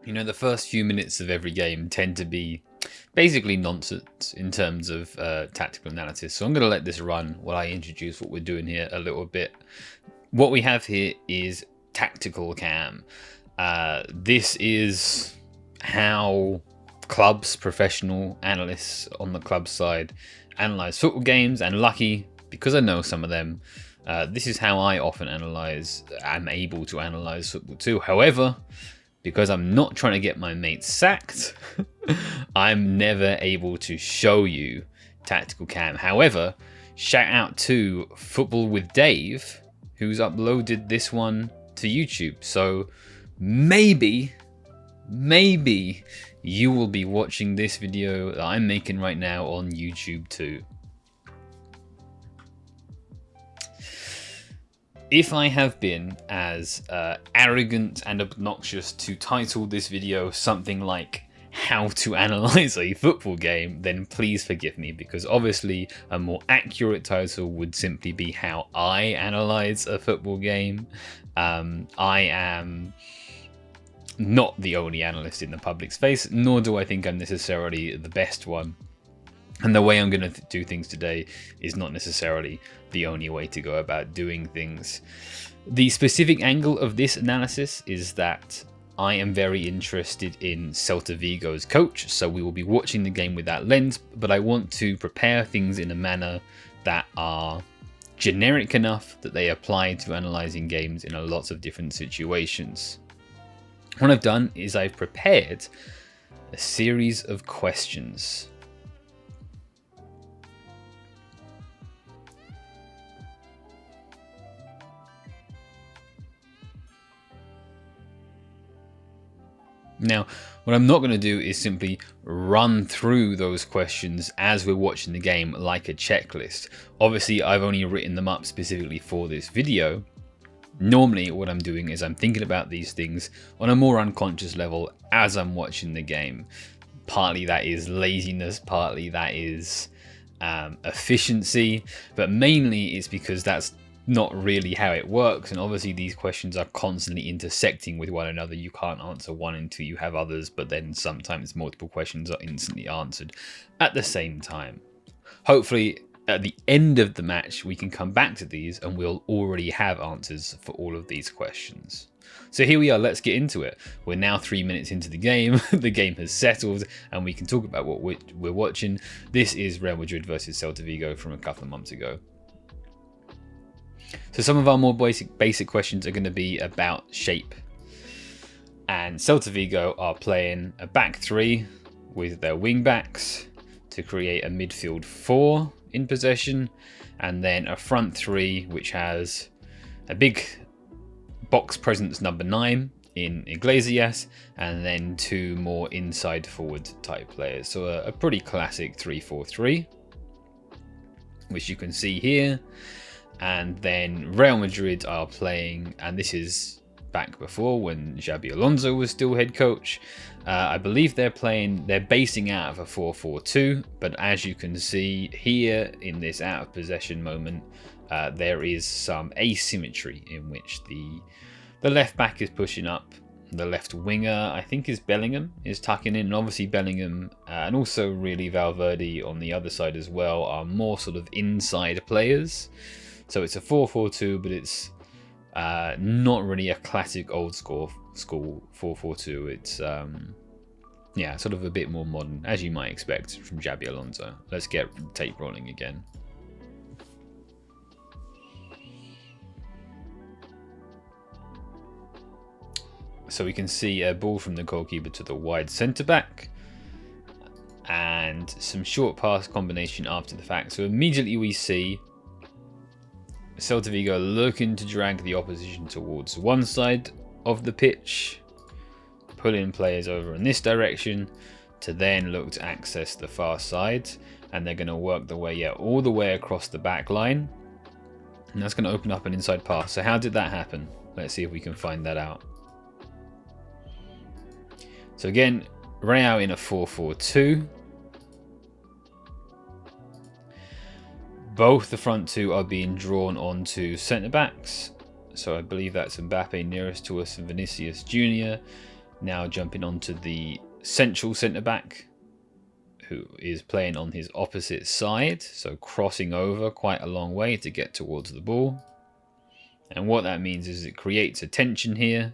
You know, the first few minutes of every game tend to be basically nonsense in terms of tactical analysis. So I'm going to let this run while I introduce what we're doing here a little bit. What we have here is tactical cam. This is how clubs, professional analysts on the club side, analyze football games. And lucky, because I know some of them, this is how I often analyze. I'm able to analyze football too. However, because I'm not trying to get my mates sacked, I'm never able to show you tactical cam. However, shout out to Football with Dave, who's uploaded this one to YouTube. So maybe you will be watching this video that I'm making right now on YouTube too. If I have been as arrogant and obnoxious to title this video something like how to analyze a football game, then please forgive me, because obviously a more accurate title would simply be how I analyze a football game. I am not the only analyst in the public space, nor do I think I'm necessarily the best one. And the way I'm going to do things today is not necessarily the only way to go about doing things. The specific angle of this analysis is that I am very interested in Celta Vigo's coach, so we will be watching the game with that lens, but I want to prepare things in a manner that are generic enough that they apply to analysing games in a lot of different situations. What I've done is I've prepared a series of questions. Now, what I'm not going to do is simply run through those questions as we're watching the game like a checklist. Obviously, I've only written them up specifically for this video. Normally, what I'm doing is I'm thinking about these things on a more unconscious level as I'm watching the game. Partly that is laziness, partly that is efficiency, but mainly it's because that's not really how it works. And obviously these questions are constantly intersecting with one another. You can't answer one until you have others, but then sometimes multiple questions are instantly answered at the same time. Hopefully at the end of the match we can come back to these and we'll already have answers for all of these questions. So here we are, let's get into it. We're now 3 minutes into the game. The game has settled and we can talk about what we're watching. This is Real Madrid versus Celta Vigo from a couple of months ago. So some of our more basic questions are going to be about shape. And Celta Vigo are playing a back three with their wing backs to create a midfield four in possession, and then a front three which has a big box presence number 9 in Iglesias, and then 2 more inside forward type players. So a pretty classic 3-4-3, which you can see here. And then Real Madrid are playing, and this is back before when Xabi Alonso was still head coach. I believe they're basing out of a 4-4-2, but as you can see here in this out of possession moment, there is some asymmetry in which the left back is pushing up. The left winger, I think is Bellingham, is tucking in, and obviously Bellingham and also really Valverde on the other side as well are more sort of inside players. So it's a 4-4-2, but it's not really a classic old school 4-4-2. It's yeah, sort of a bit more modern, as you might expect from Xabi Alonso. Let's get tape rolling again. So we can see a ball from the goalkeeper to the wide centre back, and some short pass combination after the fact. So immediately we see Celta Vigo looking to drag the opposition towards one side of the pitch, pulling players over in this direction to then look to access the far side, and they're going to work their way all the way across the back line, and that's going to open up an inside pass. So how did that happen? Let's see if we can find that out. So again, Real in a 4-4-2. Both the front two are being drawn onto centre backs. So I believe that's Mbappe nearest to us and Vinicius Jr. Now jumping onto the central centre-back, who is playing on his opposite side, so crossing over quite a long way to get towards the ball. And what that means is it creates a tension here,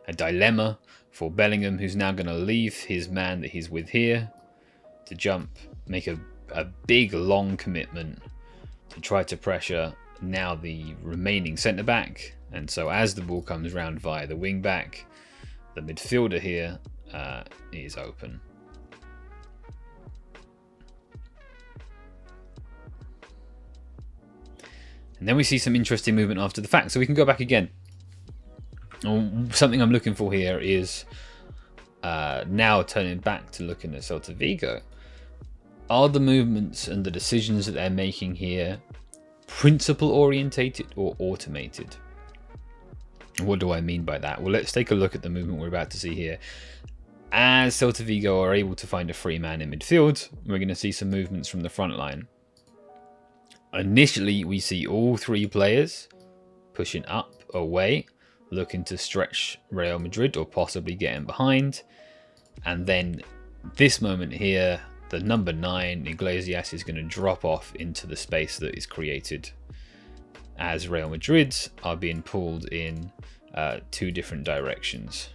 a dilemma for Bellingham, who's now going to leave his man that he's with here to jump, make a big long commitment to try to pressure now the remaining centre-back. And so as the ball comes round via the wing-back, the midfielder here is open. And then we see some interesting movement after the fact. So we can go back again. Something I'm looking for here is now turning back to looking at Celta Vigo. Are the movements and the decisions that they're making here principle orientated or automated? What do I mean by that? Well, let's take a look at the movement we're about to see here. As Celta Vigo are able to find a free man in midfield, we're going to see some movements from the front line. Initially, we see all three players pushing up, away, looking to stretch Real Madrid or possibly get in behind. And then this moment here, the number 9, Iglesias, is going to drop off into the space that is created as Real Madrid are being pulled in 2 different directions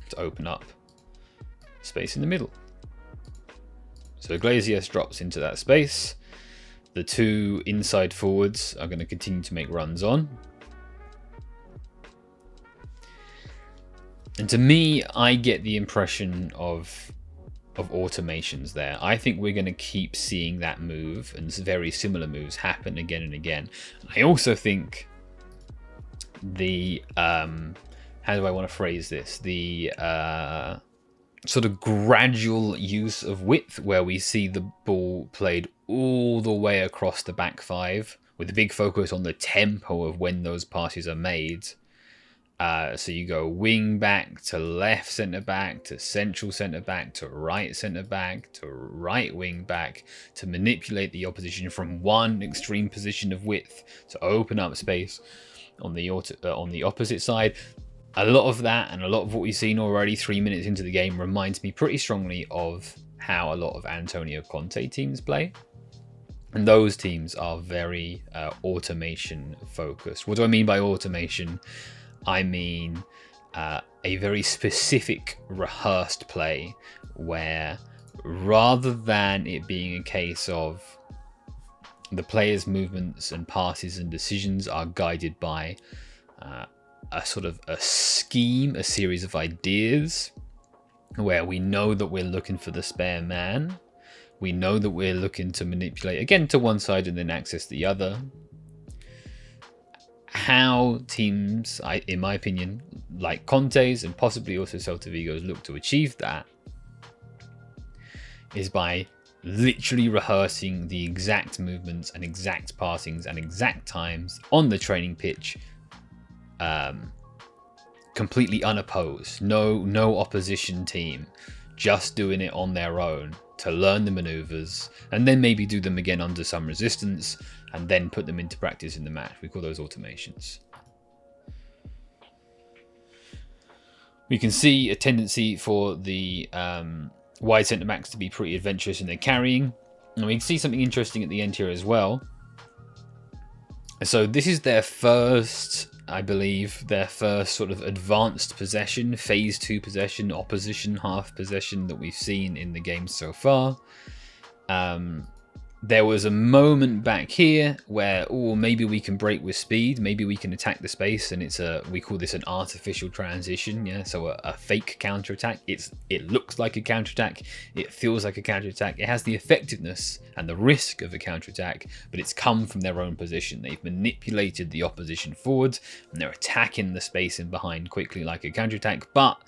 to open up space in the middle. So Iglesias drops into that space. The 2 inside forwards are going to continue to make runs on. And to me, I get the impression of automations there. I think we're going to keep seeing that move and very similar moves happen again and again. I also think the how do I want to phrase this? The sort of gradual use of width, where we see the ball played all the way across the back 5 with a big focus on the tempo of when those passes are made. So you go wing back to left centre back to central centre back to right centre back to right wing back to manipulate the opposition from one extreme position of width to open up space on the opposite side. A lot of that and a lot of what we've seen already 3 minutes into the game reminds me pretty strongly of how a lot of Antonio Conte teams play. And those teams are very automation focused. What do I mean by automation? I mean a very specific rehearsed play where, rather than it being a case of the players' movements and passes and decisions are guided by a sort of a scheme, a series of ideas, where we know that we're looking for the spare man. We know that we're looking to manipulate, again, to one side and then access the other. How teams, in my opinion, like Conte's and possibly also Celta Vigo's look to achieve that is by literally rehearsing the exact movements and exact passings and exact times on the training pitch, completely unopposed. No opposition team, just doing it on their own to learn the maneuvers and then maybe do them again under some resistance and then put them into practice in the match. We call those automations. We can see a tendency for the wide centre backs to be pretty adventurous in their carrying. And we can see something interesting at the end here as well. So this is their first, I believe, their first sort of advanced possession, phase 2 possession, opposition half possession that we've seen in the game so far. There was a moment back here where, maybe we can break with speed, maybe we can attack the space, and we call this an artificial transition, yeah. So a fake counterattack. It looks like a counterattack, it feels like a counterattack, it has the effectiveness and the risk of a counterattack, but it's come from their own position. They've manipulated the opposition forward, and they're attacking the space in behind quickly like a counterattack, but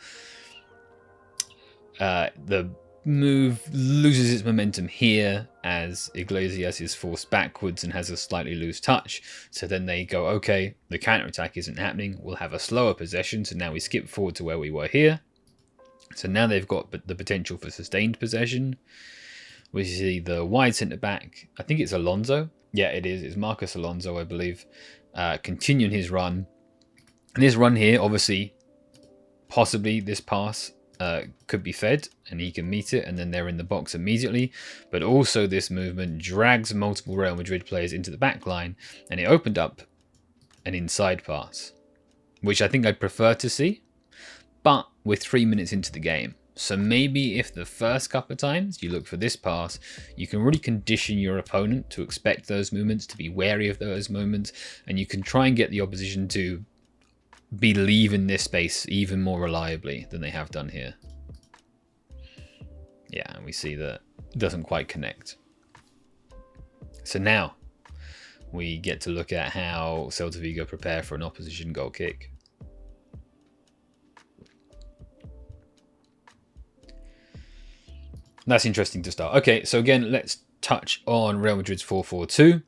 the move loses its momentum here as Iglesias is forced backwards and has a slightly loose touch. So then they go, okay, the counter-attack isn't happening, we'll have a slower possession. So now we skip forward to where we were here. So now they've got the potential for sustained possession. We see the wide centre-back, I think it's Alonso. Yeah, it is. It's Marcos Alonso, I believe, continuing his run. And this run here, obviously, possibly this pass could be fed and he can meet it and then they're in the box immediately. But also this movement drags multiple Real Madrid players into the back line and it opened up an inside pass, which I think I'd prefer to see, but we're 3 minutes into the game. So maybe if the first couple of times you look for this pass, you can really condition your opponent to expect those movements, to be wary of those moments, and you can try and get the opposition to be leaving this space even more reliably than they have done here. Yeah, and we see that it doesn't quite connect. So now we get to look at how Celta Vigo prepare for an opposition goal kick. That's interesting to start. Okay, so again, let's touch on Real Madrid's 4-4-2.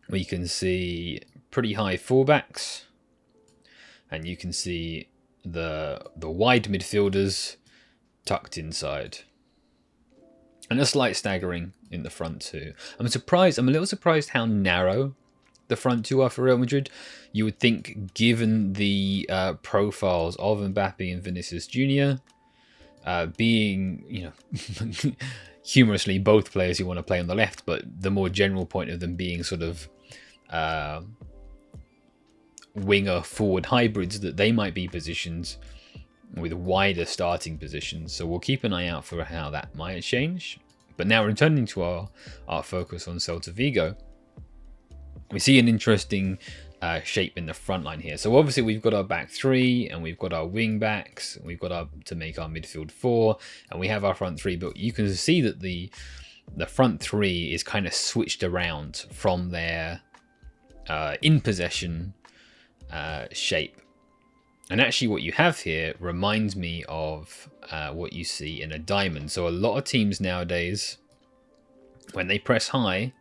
We can see pretty high fullbacks, and you can see the wide midfielders tucked inside, and a slight staggering in the front two. I'm a little surprised how narrow the front two are for Real Madrid. You would think, given the profiles of Mbappe and Vinicius Jr., being, you know, humorously both players who want to play on the left, but the more general point of them being sort of winger forward hybrids, that they might be positioned with wider starting positions. So we'll keep an eye out for how that might change. But now returning to our focus on Celta Vigo, we see an interesting shape in the front line here. So obviously we've got our back three and we've got our wing backs, we've got to make our midfield four, and we have our front three, but you can see that the front three is kind of switched around from their in possession shape. And actually what you have here reminds me of what you see in a diamond. So a lot of teams nowadays, when they press high,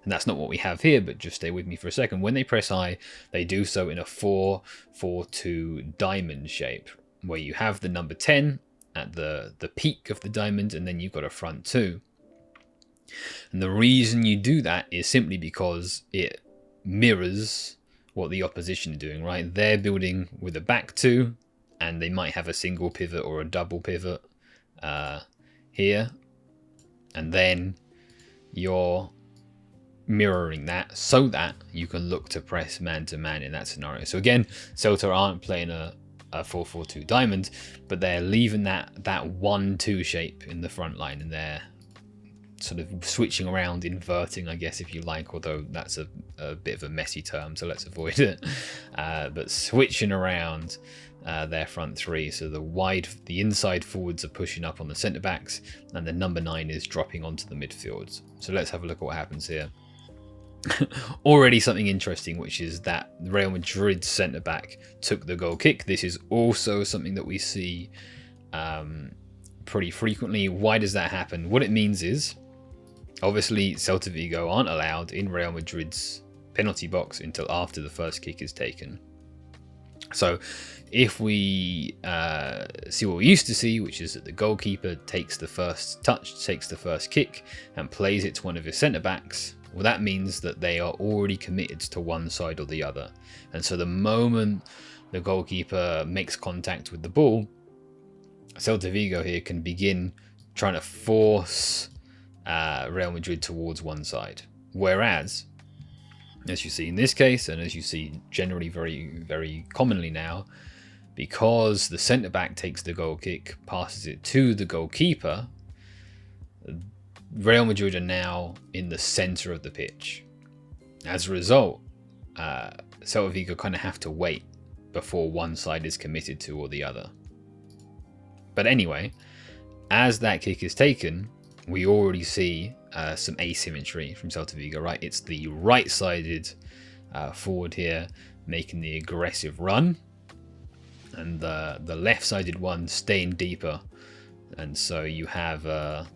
and that's not what we have here, but just stay with me for a second. When they press high, they do so in a 4-4-2 diamond shape, where you have the number 10 at the peak of the diamond, and then you've got a front two. And the reason you do that is simply because it mirrors what the opposition are doing, right? They're building with a back two, and they might have a single pivot or a double pivot here. And then you're mirroring that so that you can look to press man-to-man in that scenario. So again, Celta aren't playing a 4-4-2 diamond, but they're leaving that 1-2 shape in the front line, and they're sort of switching around, inverting, I guess, if you like, although that's a bit of a messy term, so let's avoid it. But switching around their front three, so the inside forwards are pushing up on the centre backs, and the number 9 is dropping onto the midfields. So let's have a look at what happens here. Already something interesting, which is that Real Madrid centre back took the goal kick. This is also something that we see pretty frequently. Why does that happen? What it means is, obviously, Celta Vigo aren't allowed in Real Madrid's penalty box until after the first kick is taken. So if we see what we used to see, which is that the goalkeeper takes the first touch, takes the first kick, and plays it to one of his centre backs, well, that means that they are already committed to one side or the other. And so the moment the goalkeeper makes contact with the ball, Celta Vigo here can begin trying to force Real Madrid towards one side. Whereas, as you see in this case, and as you see generally very, very commonly now, because the centre-back takes the goal kick, passes it to the goalkeeper, Real Madrid are now in the centre of the pitch. As a result, Celta Vigo kind of have to wait before one side is committed to or the other. But anyway, as that kick is taken, we already see some asymmetry from Celta Vigo, right? It's the right-sided forward here making the aggressive run, and the left-sided one staying deeper. And so you have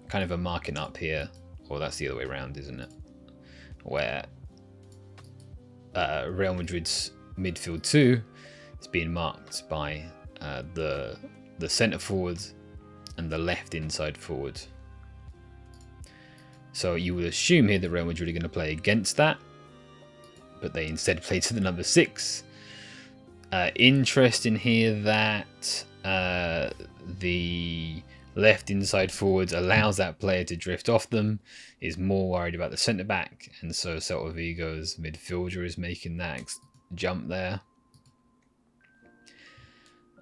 kind of a marking up here, or that's the other way around, isn't it? Where Real Madrid's midfield 2 is being marked by the centre forward and the left inside forward. So you would assume here that Real Madrid are going to play against that, but they instead play to the number 6. Interesting here that the left inside forwards allows that player to drift off them, is more worried about the centre back, and so Celta Vigo's midfielder is making that jump there.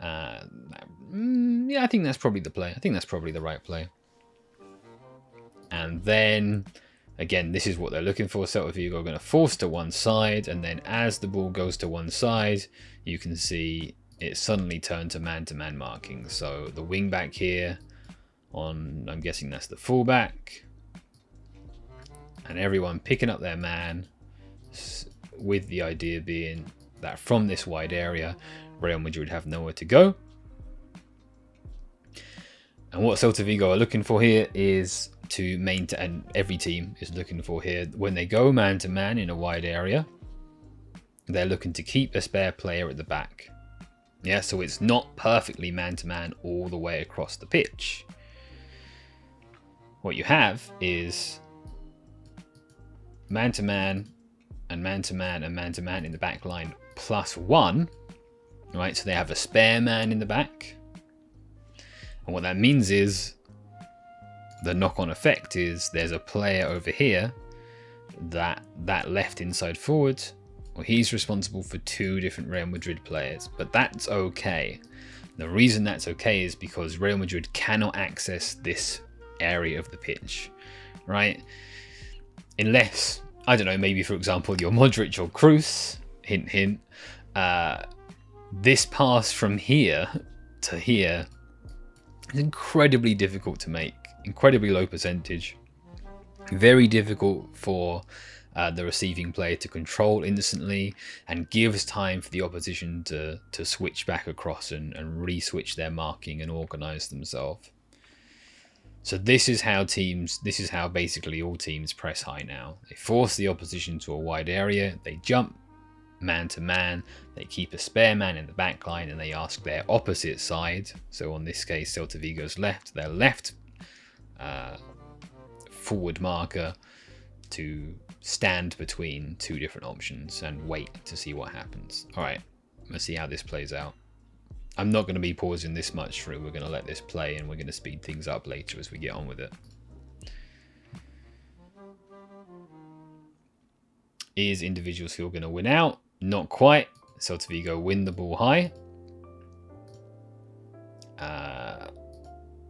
Yeah, I think that's probably the play. I think that's probably the right play. And then, again, this is what they're looking for. Celta Vigo are going to force to one side, and then as the ball goes to one side, you can see it suddenly turned to man-to-man marking. So the wing back here on, I'm guessing that's the fullback, and everyone picking up their man, with the idea being that from this wide area, Real Madrid have nowhere to go. And what Celta Vigo are looking for here is to maintain, and every team is looking for here, when they go man-to-man in a wide area, they're looking to keep a spare player at the back. Yeah, so it's not perfectly man-to-man all the way across the pitch. What you have is man-to-man and man-to-man and man-to-man in the back line +1, right? So they have a spare man in the back. And what that means is the knock-on effect is there's a player over here that left inside forward, well, he's responsible for 2 different Real Madrid players, but that's okay. The reason that's okay is because Real Madrid cannot access this area of the pitch, right? Unless, I don't know, maybe for example you're Modric or Kroos, hint hint, this pass from here to here is incredibly difficult to make, incredibly low percentage, very difficult for the receiving player to control instantly, and gives time for the opposition to switch back across and re-switch their marking and organize themselves. So this is how basically all teams press high now. They force the opposition to a wide area, they jump man to man, they keep a spare man in the back line, and they ask their opposite side, so on this case Celta Vigo's left, their left forward marker, to stand between 2 different options and wait to see what happens. Alright, let's see how this plays out. I'm not going to be pausing this much through, we're going to let this play and we're going to speed things up later as we get on with it. Is individual skill going to win out? Not quite. Celta Vigo win the ball high.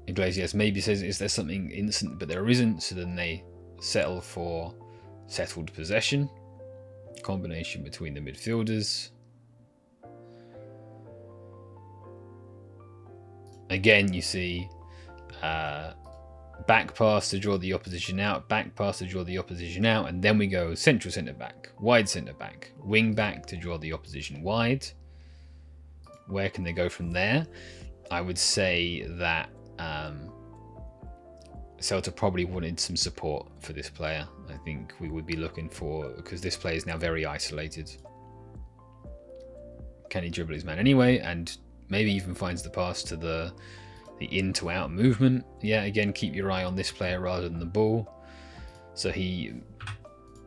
Iglesias maybe says, is there something instant? But there isn't, so then they settle for settled possession. Combination between the midfielders. Again, you see back pass to draw the opposition out, back pass to draw the opposition out, and then we go central centre back, wide centre back, wing back to draw the opposition wide. Where can they go from there? I would say that Celta probably wanted some support for this player. I think we would be looking for, because this player is now very isolated. Can he dribble his man anyway? And maybe even finds the pass to the in to out movement. Yeah, again, keep your eye on this player rather than the ball. So he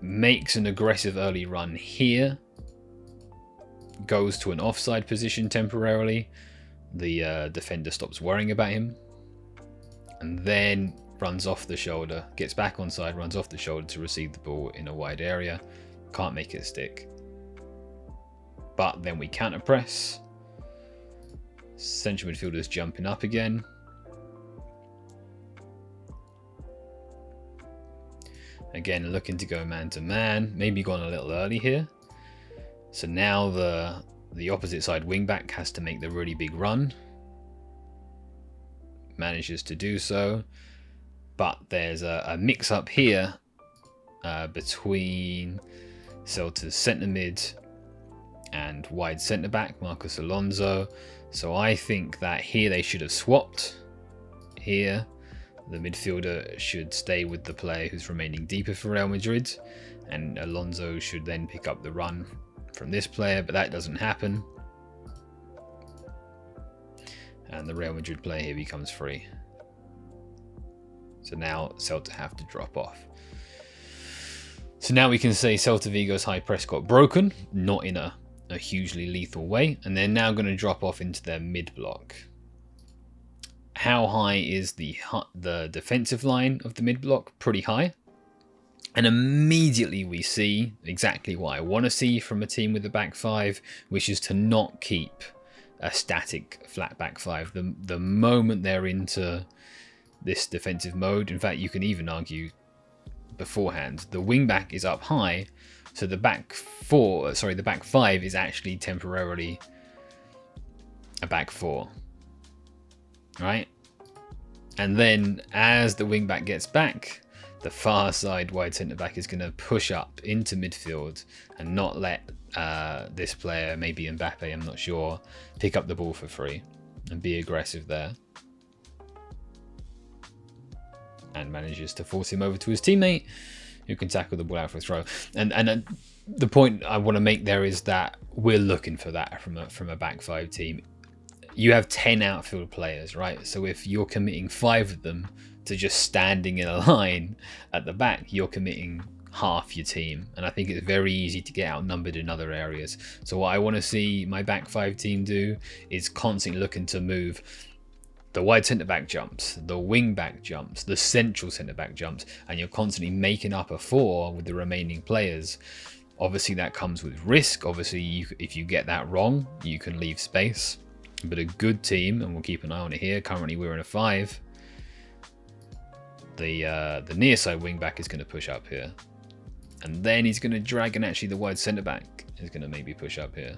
makes an aggressive early run here. Goes to an offside position temporarily. The defender stops worrying about him. And then runs off the shoulder, gets back onside, runs off the shoulder to receive the ball in a wide area. Can't make it stick. But then we counter press. Central midfielders jumping up again. Again, looking to go man to man. Maybe gone a little early here. So now the opposite side wing back has to make the really big run. Manages to do so. But there's a mix up here between Celta's centre mid and wide centre back, Marcos Alonso. So I think that here they should have swapped. Here, the midfielder should stay with the player who's remaining deeper for Real Madrid, and Alonso should then pick up the run from this player, but that doesn't happen. And the Real Madrid player here becomes free. So now Celta have to drop off. So now we can say Celta Vigo's high press got broken, not in a a hugely lethal way, and they're now going to drop off into their mid block. How high is the defensive line of the mid block? Pretty high. And immediately we see exactly what I want to see from a team with a back five, which is to not keep a static flat back five. The moment they're into this defensive mode, in fact, you can even argue beforehand, the wing back is up high, so the back five is actually temporarily a back four, right? And then as the wing back gets back, the far side wide centre back is going to push up into midfield and not let this player, maybe Mbappe, I'm not sure, pick up the ball for free and be aggressive there. And manages to force him over to his teammate, who can tackle the ball out for a throw. And the point I want to make there is that we're looking for that from a back five team. You have 10 outfield players, right? So if you're committing 5 of them to just standing in a line at the back, you're committing half your team. And I think it's very easy to get outnumbered in other areas. So what I want to see my back five team do is constantly looking to move the wide centre-back jumps, the wing-back jumps, the central centre-back jumps, and you're constantly making up a 4 with the remaining players. Obviously, that comes with risk. Obviously, if you get that wrong, you can leave space. But a good team, and we'll keep an eye on it here, currently we're in a 5. The near side wing-back is going to push up here. And then he's going to drag, and actually the wide centre-back is going to maybe push up here.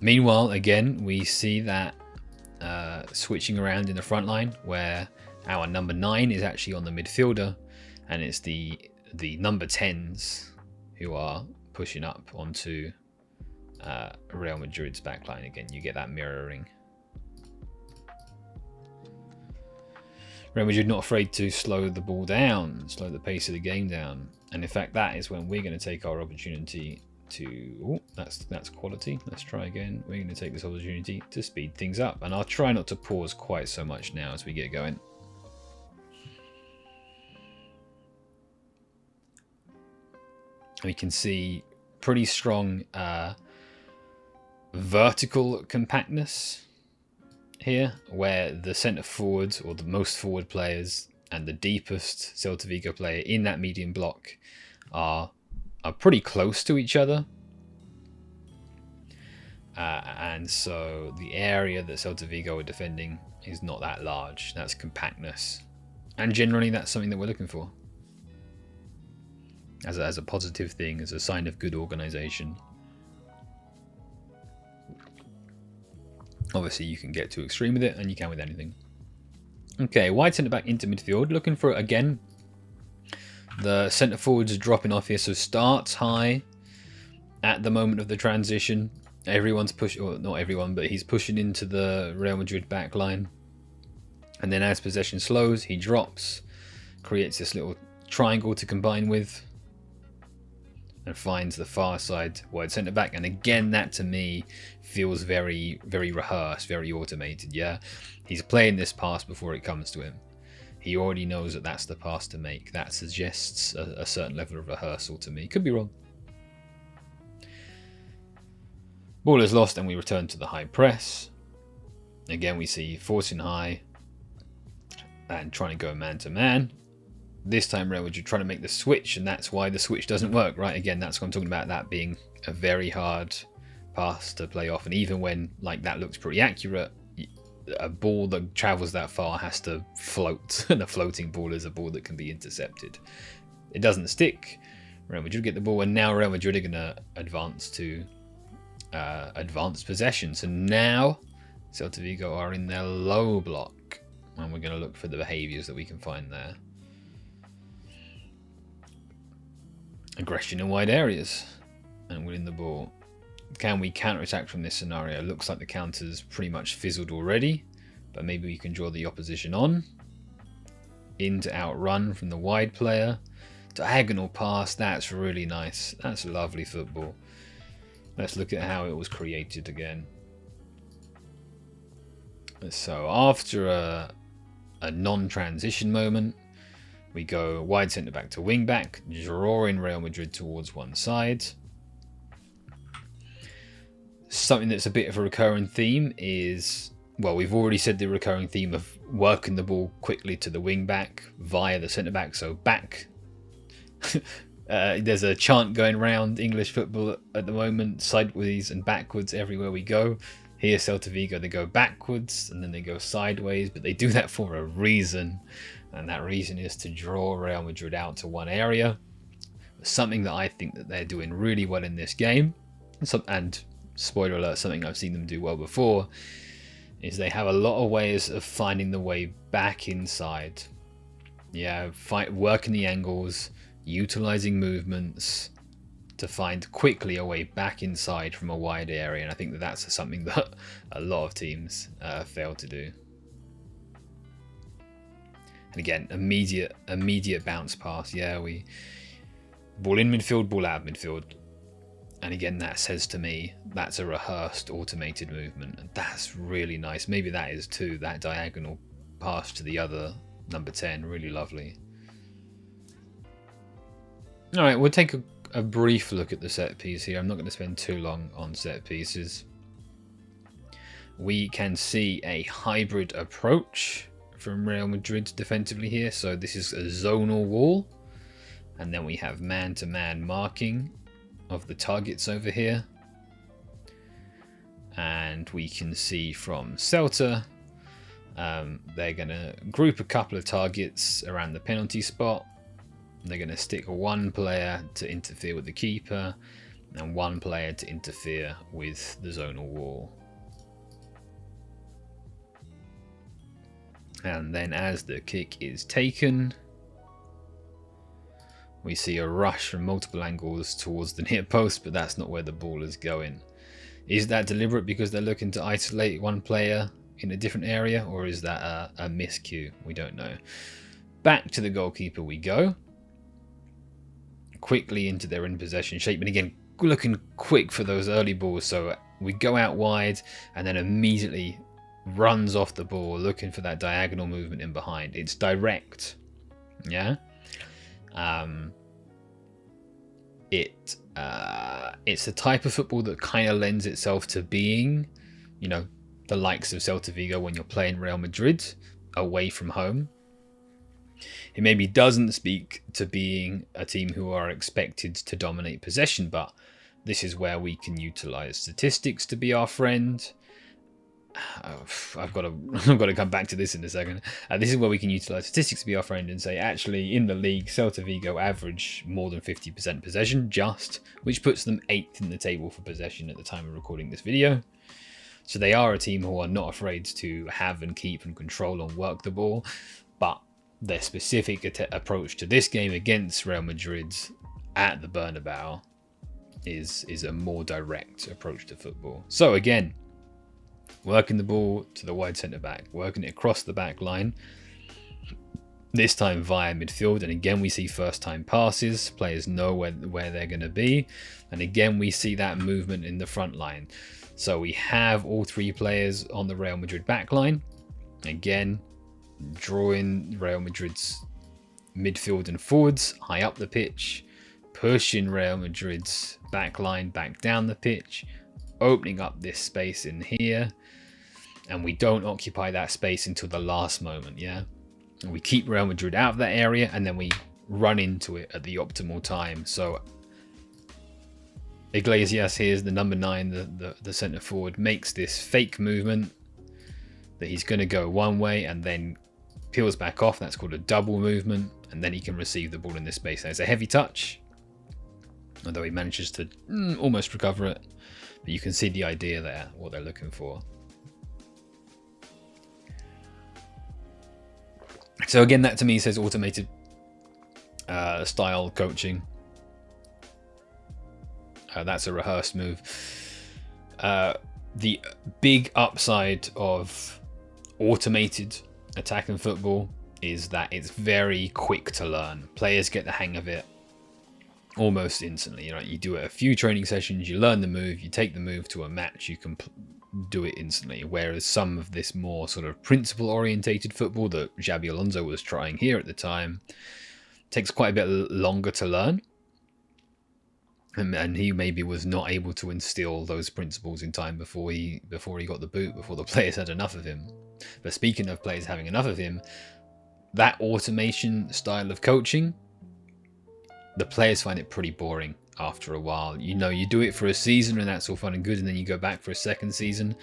Meanwhile, again, we see that switching around in the front line, where our number 9 is actually on the midfielder, and it's the number 10s who are pushing up onto Real Madrid's backline. Again, you get that mirroring. Real Madrid not afraid to slow the ball down, slow the pace of the game down, and in fact, that is when we're going to take our opportunity to, oh, that's quality. Let's try again. We're going to take this opportunity to speed things up, and I'll try not to pause quite so much now as we get going. We can see pretty strong vertical compactness here, where the centre forwards, or the most forward players, and the deepest Celta Vigo player in that medium block are pretty close to each other, and so the area that Celta Vigo are defending is not that large. That's compactness, and generally that's something that we're looking for as a positive thing, as a sign of good organisation. Obviously you can get too extreme with it, and you can with anything. Okay, wide centre back into midfield, looking for, again, the centre forwards are dropping off here, so starts high at the moment of the transition. Everyone's pushing, or not everyone, but he's pushing into the Real Madrid back line. And then as possession slows, he drops, creates this little triangle to combine with, and finds the far side wide centre back. And again, that to me feels very, very rehearsed, very automated. Yeah, he's playing this pass before it comes to him. He already knows that that's the pass to make. That suggests a certain level of rehearsal to me. Could be wrong. Ball is lost, and we return to the high press. Again, we see forcing high and trying to go man to man. This time Real Madrid trying to make the switch, and that's why the switch doesn't work, right? Again, that's what I'm talking about, that being a very hard pass to play off. And even when like that looks pretty accurate, a ball that travels that far has to float, and a floating ball is a ball that can be intercepted. It doesn't stick. Real Madrid get the ball, and now Real Madrid are going to advance to advanced possession. So now Celta Vigo are in their low block, and we're going to look for the behaviours that we can find there. Aggression in wide areas and winning the ball. Can we counter-attack from this scenario? Looks like the counter's pretty much fizzled already, but maybe we can draw the opposition on. In to outrun from the wide player. Diagonal pass, that's really nice. That's lovely football. Let's look at how it was created again. So after a non-transition moment, We go wide centre back to wing back, drawing Real Madrid towards one side. Something that's a bit of a recurring theme is, well, we've already said the recurring theme of working the ball quickly to the wing back via the centre back, so back. There's a chant going around English football at the moment, sideways and backwards everywhere we go. Here, Celta Vigo, they go backwards and then they go sideways, but they do that for a reason, and that reason is to draw Real Madrid out to one area. Something that I think that they're doing really well in this game, and spoiler alert, something I've seen them do well before, is they have a lot of ways of finding the way back inside. Yeah, working the angles, utilizing movements to find quickly a way back inside from a wide area, and I think that that's something that a lot of teams fail to do. And again, immediate bounce pass. Yeah, we ball in midfield, ball out of midfield. And again, that says to me, that's a rehearsed, automated movement. And that's really nice. Maybe that is too, that diagonal pass to the other number 10. Really lovely. All right, we'll take a brief look at the set piece here. I'm not going to spend too long on set pieces. We can see a hybrid approach from Real Madrid defensively here. So this is a zonal wall. And then we have man-to-man marking of the targets over here, and we can see from Celta they're going to group a couple of targets around the penalty spot. They're going to stick one player to interfere with the keeper and one player to interfere with the zonal wall. And then as the kick is taken, we see a rush from multiple angles towards the near post, but that's not where the ball is going. Is that deliberate because they're looking to isolate one player in a different area, or is that a miscue? We don't know. Back to the goalkeeper we go. Quickly into their in-possession shape, and again, looking quick for those early balls. So we go out wide and then immediately runs off the ball, looking for that diagonal movement in behind. It's direct. Yeah. It's a type of football that kind of lends itself to being, you know, the likes of Celta Vigo when you're playing Real Madrid away from home. It maybe doesn't speak to being a team who are expected to dominate possession, but this is where we can utilize statistics to be our friend. I've got to come back to this in a second. This is where we can utilize statistics to be our friend and say, actually, in the league, Celta Vigo average more than 50% possession, which puts them 8th in the table for possession at the time of recording this video. So they are a team who are not afraid to have and keep and control and work the ball, but their specific approach to this game against Real Madrid at the Bernabeu is a more direct approach to football. So again, working the ball to the wide centre back, working it across the back line, this time via midfield, and again we see first time passes, players know where they're going to be, and again we see that movement in the front line. So we have all three players on the Real Madrid back line, again drawing Real Madrid's midfield and forwards high up the pitch, pushing Real Madrid's back line back down the pitch, opening up this space in here, and we don't occupy that space until the last moment. Yeah, and we keep Real Madrid out of that area, and then we run into it at the optimal time. So Iglesias, here's the number 9, the centre forward, makes this fake movement that he's going to go one way and then peels back off. That's called a double movement, and then he can receive the ball in this space. There's a heavy touch, although he manages to almost recover it. But you can see the idea there, what they're looking for. So again, that to me says automated style coaching. That's a rehearsed move. The big upside of automated attack and football is that it's very quick to learn. Players get the hang of it almost instantly. You know, you do it a few training sessions, you learn the move, you take the move to a match, you can do it instantly. Whereas some of this more sort of principle-orientated football that Xabi Alonso was trying here at the time takes quite a bit longer to learn. And he maybe was not able to instill those principles in time before he got the boot, before the players had enough of him. But speaking of players having enough of him, that automation style of coaching, the players find it pretty boring after a while. You know, you do it for a season and that's all fun and good, and then you go back for a second season,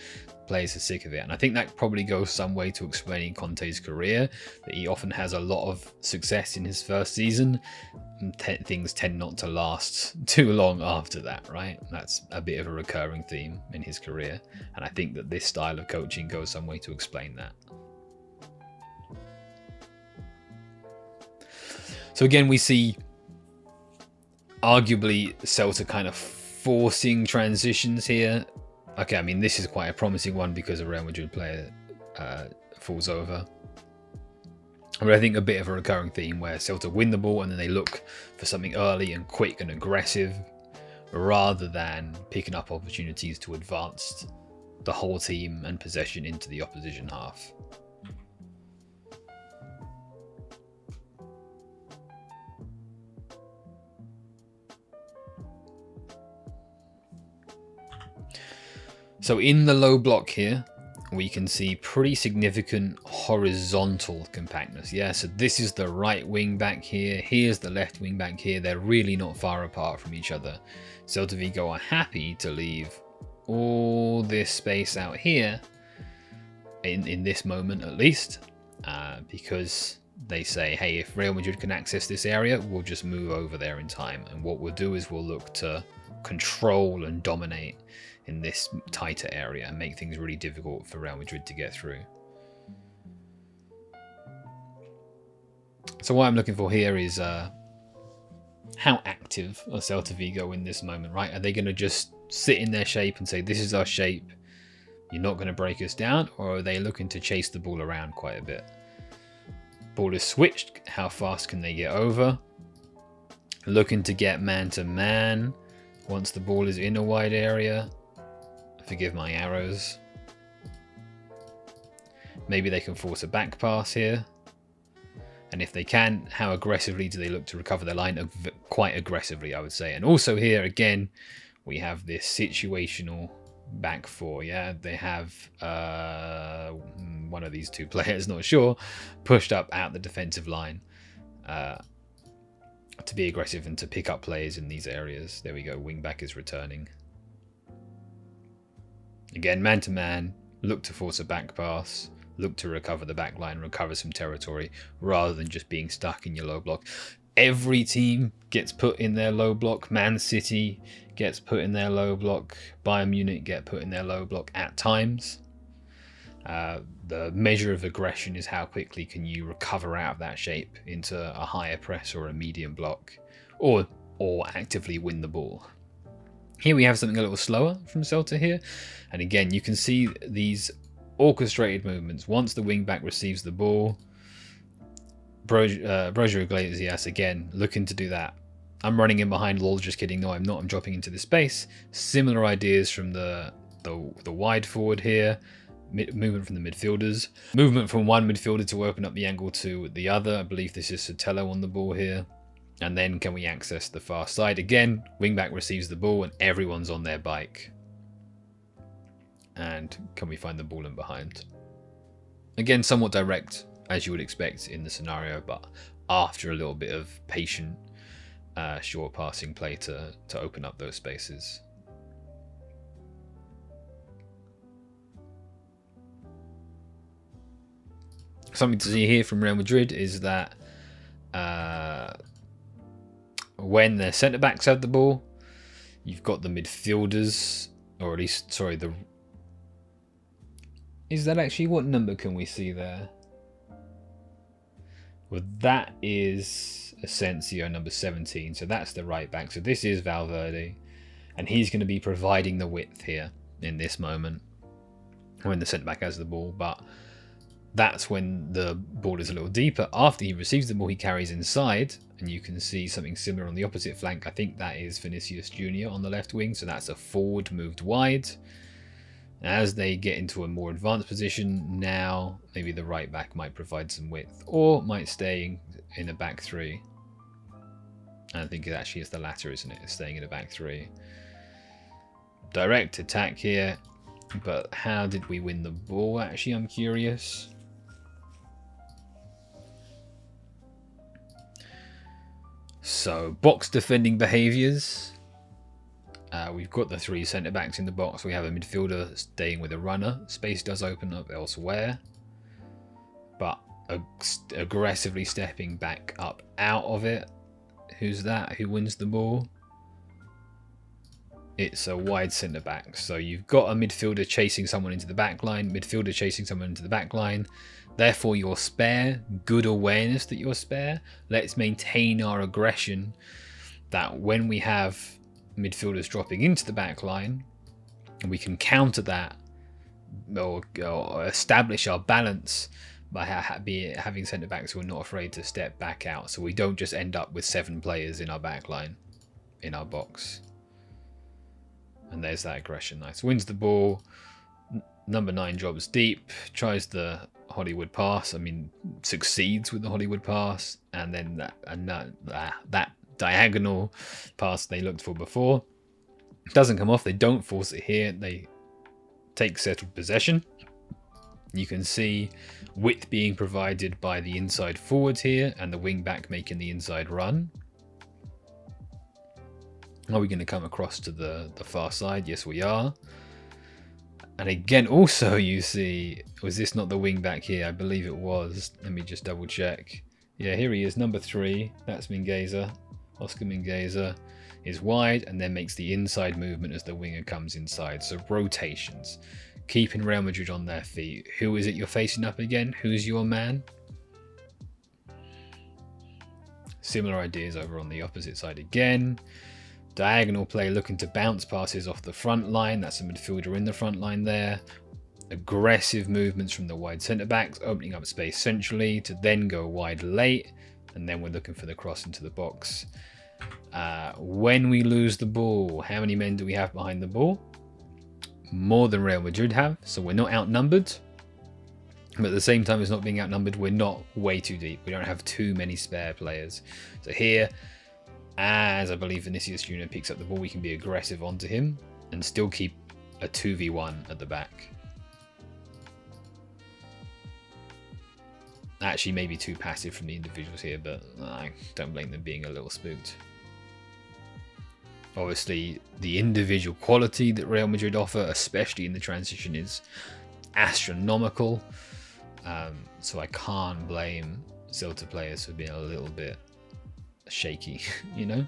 players are sick of it. And I think that probably goes some way to explaining Conte's career, that he often has a lot of success in his first season, and things tend not to last too long after that, right? That's a bit of a recurring theme in his career, and I think that this style of coaching goes some way to explain that. So again, we see arguably Celta kind of forcing transitions here. Okay, I mean, this is quite a promising one because a Real Madrid player falls over. But I think a bit of a recurring theme where Celta win the ball and then they look for something early and quick and aggressive rather than picking up opportunities to advance the whole team and possession into the opposition half. So in the low block here, we can see pretty significant horizontal compactness. Yeah, so this is the right wing back here. Here's the left wing back here. They're really not far apart from each other. Celta Vigo are happy to leave all this space out here, in this moment at least, because they say, hey, if Real Madrid can access this area, we'll just move over there in time. And what we'll do is we'll look to control and dominate in this tighter area and make things really difficult for Real Madrid to get through. So what I'm looking for here is how active are Celta Vigo in this moment, right? Are they going to just sit in their shape and say, this is our shape, you're not going to break us down? Or are they looking to chase the ball around quite a bit? Ball is switched, how fast can they get over? Looking to get man to man once the ball is in a wide area. Forgive my arrows. Maybe they can force a back pass here. And if they can, how aggressively do they look to recover their line? Quite aggressively, I would say. And also here, again, we have this situational back four. Yeah, they have one of these two players, not sure, pushed up out the defensive line to be aggressive and to pick up players in these areas. There we go, wing back is returning. Again, man to man, look to force a back pass, look to recover the back line, recover some territory, rather than just being stuck in your low block. Every team gets put in their low block. Man City gets put in their low block. Bayern Munich get put in their low block at times. The measure of aggression is how quickly can you recover out of that shape into a higher press or a medium block, or actively win the ball. Here we have something a little slower from Celta here. And again, you can see these orchestrated movements. Once the wing back receives the ball, Broja Iglesias again looking to do that. I'm running in behind, lol, just kidding. No, I'm not. I'm dropping into the space. Similar ideas from the wide forward here. Movement from the midfielders. Movement from one midfielder to open up the angle to the other. I believe this is Sotelo on the ball here. And then can we access the far side? Again, wingback receives the ball and everyone's on their bike. And can we find the ball in behind? Again, somewhat direct, as you would expect in the scenario, but after a little bit of patient, short passing play to open up those spaces. Something to see here from Real Madrid is that when their centre-backs have the ball, you've got the midfielders, or at least, sorry, is that actually, what number can we see there? Well, that is Asensio, number 17, so that's the right back. So this is Valverde, and he's going to be providing the width here in this moment when the centre-back has the ball, but that's when the ball is a little deeper. After he receives the ball, he carries inside, and you can see something similar on the opposite flank. I think that is Vinicius Jr. on the left wing, so that's a forward moved wide. As they get into a more advanced position, now maybe the right back might provide some width, or might stay in a back three. I think it actually is the latter, isn't it? It's staying in a back three. Direct attack here, but how did we win the ball? Actually, I'm curious. So, box defending behaviours. We've got the 3 centre-backs in the box. We have a midfielder staying with a runner. Space does open up elsewhere. But aggressively stepping back up out of it. Who's that? Who wins the ball? It's a wide centre-back. So you've got a midfielder chasing someone into the back line. Midfielder chasing someone into the back line. Therefore, you're spare. Good awareness that you're spare. Let's maintain our aggression that when we have midfielders dropping into the back line, we can counter that or establish our balance by having centre backs who are not afraid to step back out, so we don't just end up with 7 players in our back line in our box. And there's that aggression. Nice. Wins the ball. Number 9 drops deep, tries the Hollywood pass. I mean, succeeds with the Hollywood pass, and then that diagonal pass they looked for before doesn't come off. They don't force it here. They take settled possession. You can see width being provided by the inside forwards here and the wing back making the inside run. Are we going to come across to the far side? Yes, we are. And again, also you see, was this not the wing back here? I believe it was. Let me just double check. Yeah, here he is, number 3. That's Mingueza. Oscar Mingueza is wide and then makes the inside movement as the winger comes inside. So rotations, keeping Real Madrid on their feet. Who is it you're facing up again? Who's your man? Similar ideas over on the opposite side again. Diagonal play, looking to bounce passes off the front line. That's a midfielder in the front line there. Aggressive movements from the wide centre-backs, opening up space centrally to then go wide late. And then we're looking for the cross into the box. When we lose the ball, how many men do we have behind the ball? More than Real Madrid have, so we're not outnumbered. But at the same time as not being outnumbered, we're not way too deep. We don't have too many spare players. So here, as I believe Vinicius Jr. picks up the ball, we can be aggressive onto him and still keep a 2v1 at the back. Actually, maybe too passive from the individuals here, but I don't blame them being a little spooked. Obviously, the individual quality that Real Madrid offer, especially in the transition, is astronomical. So I can't blame Celta players for being a little bit shaky, you know?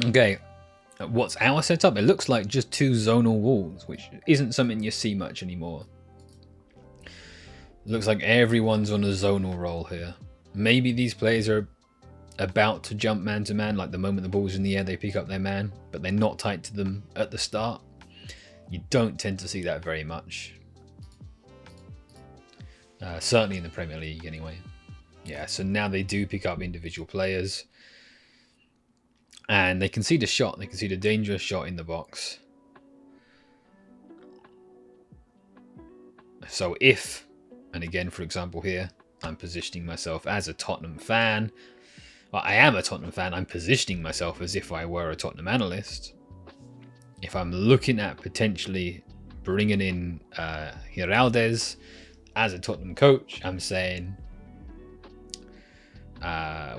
Okay. What's our setup? It looks like just 2 zonal walls, which isn't something you see much anymore. It looks like everyone's on a zonal roll here. Maybe these players are about to jump man to man, like the moment the ball's in the air they pick up their man, but they're not tight to them at the start. You don't tend to see that very much. Certainly in the Premier League anyway. Yeah, so now they do pick up individual players. And they concede a shot. They concede a dangerous shot in the box. So if, and again, for example here, I'm positioning myself as a Tottenham fan. Well, I am a Tottenham fan. I'm positioning myself as if I were a Tottenham analyst. If I'm looking at potentially bringing in Giraldez as a Tottenham coach, I'm saying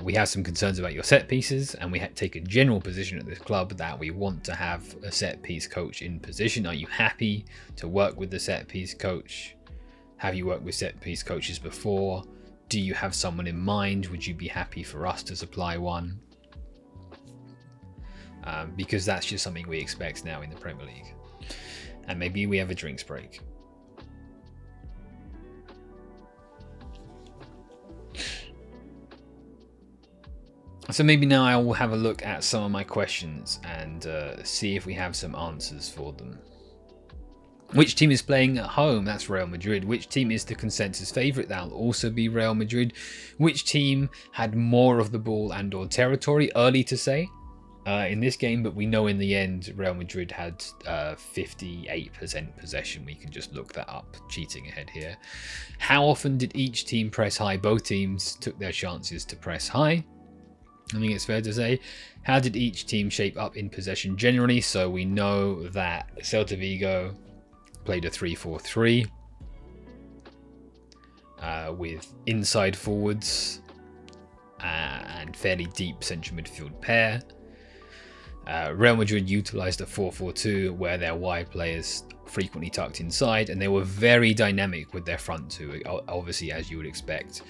we have some concerns about your set pieces, and we take a general position at this club that we want to have a set piece coach in position. Are you happy to work with the set piece coach? Have you worked with set piece coaches before? Do you have someone in mind? Would you be happy for us to supply one? Because that's just something we expect now in the Premier League. And maybe we have a drinks break. So maybe now I will have a look at some of my questions and see if we have some answers for them. Which team is playing at home? That's Real Madrid. Which team is the consensus favourite? That'll also be Real Madrid. Which team had more of the ball and or territory? Early to say in this game, but we know in the end Real Madrid had 58% possession. We can just look that up, cheating ahead here. How often did each team press high? Both teams took their chances to press high. I think it's fair to say. How did each team shape up in possession generally? So we know that Celta Vigo played a 3-4-3 with inside forwards and fairly deep central midfield pair. Real Madrid utilised a 4-4-2 where their wide players frequently tucked inside, and they were very dynamic with their front two. Obviously, as you would expect,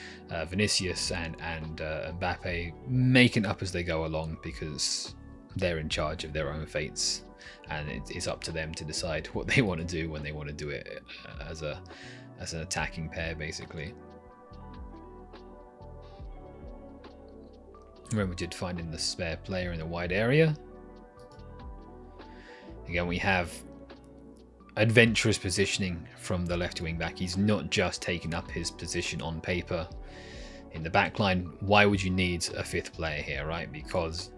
Vinicius and Mbappe making up as they go along because they're in charge of their own fates, and it's up to them to decide what they want to do when they want to do it as an attacking pair, basically. Real Madrid finding the spare player in the wide area. Again, we have adventurous positioning from the left wing back. He's not just taking up his position on paper in the back line. Why would you need a fifth player here, right? Because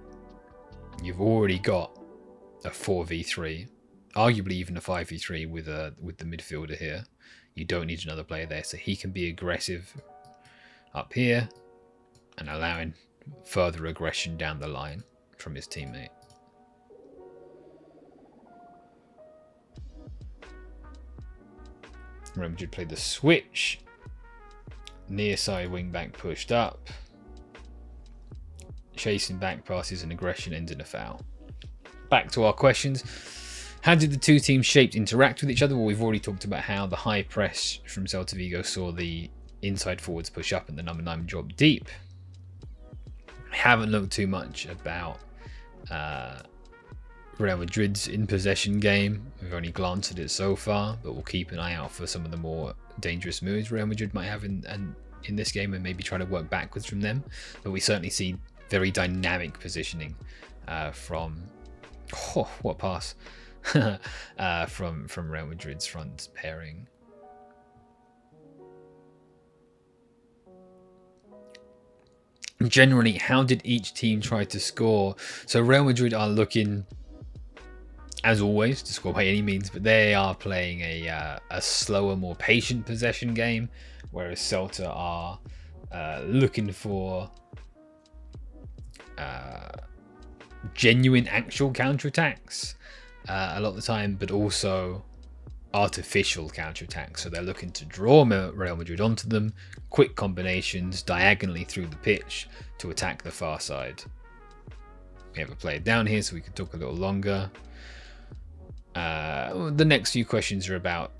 you've already got a 4v3, arguably even a 5v3 with the midfielder here. You don't need another player there, so he can be aggressive up here and allowing further aggression down the line from his teammate. Real Madrid played the switch. Near side wing back pushed up. Chasing back passes and aggression ends in a foul. Back to our questions. How did the two teams shaped interact with each other? Well, we've already talked about how the high press from Celta Vigo saw the inside forwards push up and the number 9 drop deep. I haven't looked too much about Real Madrid's in possession game. We've only glanced at it so far, but we'll keep an eye out for some of the more dangerous moves Real Madrid might have in this game and maybe try to work backwards from them. But we certainly see very dynamic positioning from what pass from Real Madrid's front pairing. Generally, how did each team try to score? So Real Madrid are looking, as always, to score by any means, but they are playing a slower, more patient possession game, whereas Celta are looking for genuine, actual counterattacks a lot of the time, but also artificial counterattacks. So they're looking to draw Real Madrid onto them, quick combinations diagonally through the pitch to attack the far side. We have a player down here, so we can talk a little longer. The next few questions are about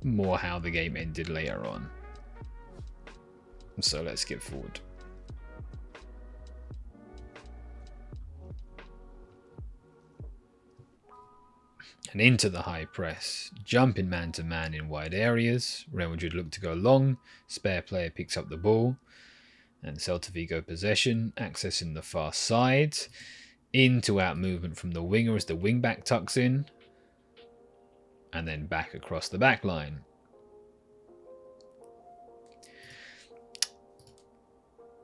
more how the game ended later on. So let's skip forward. And into the high press, jumping man to man in wide areas. Real Madrid look to go long. Spare player picks up the ball. And Celta Vigo possession, accessing the far side. Into out movement from the winger as the wing back tucks in. And then back across the back line.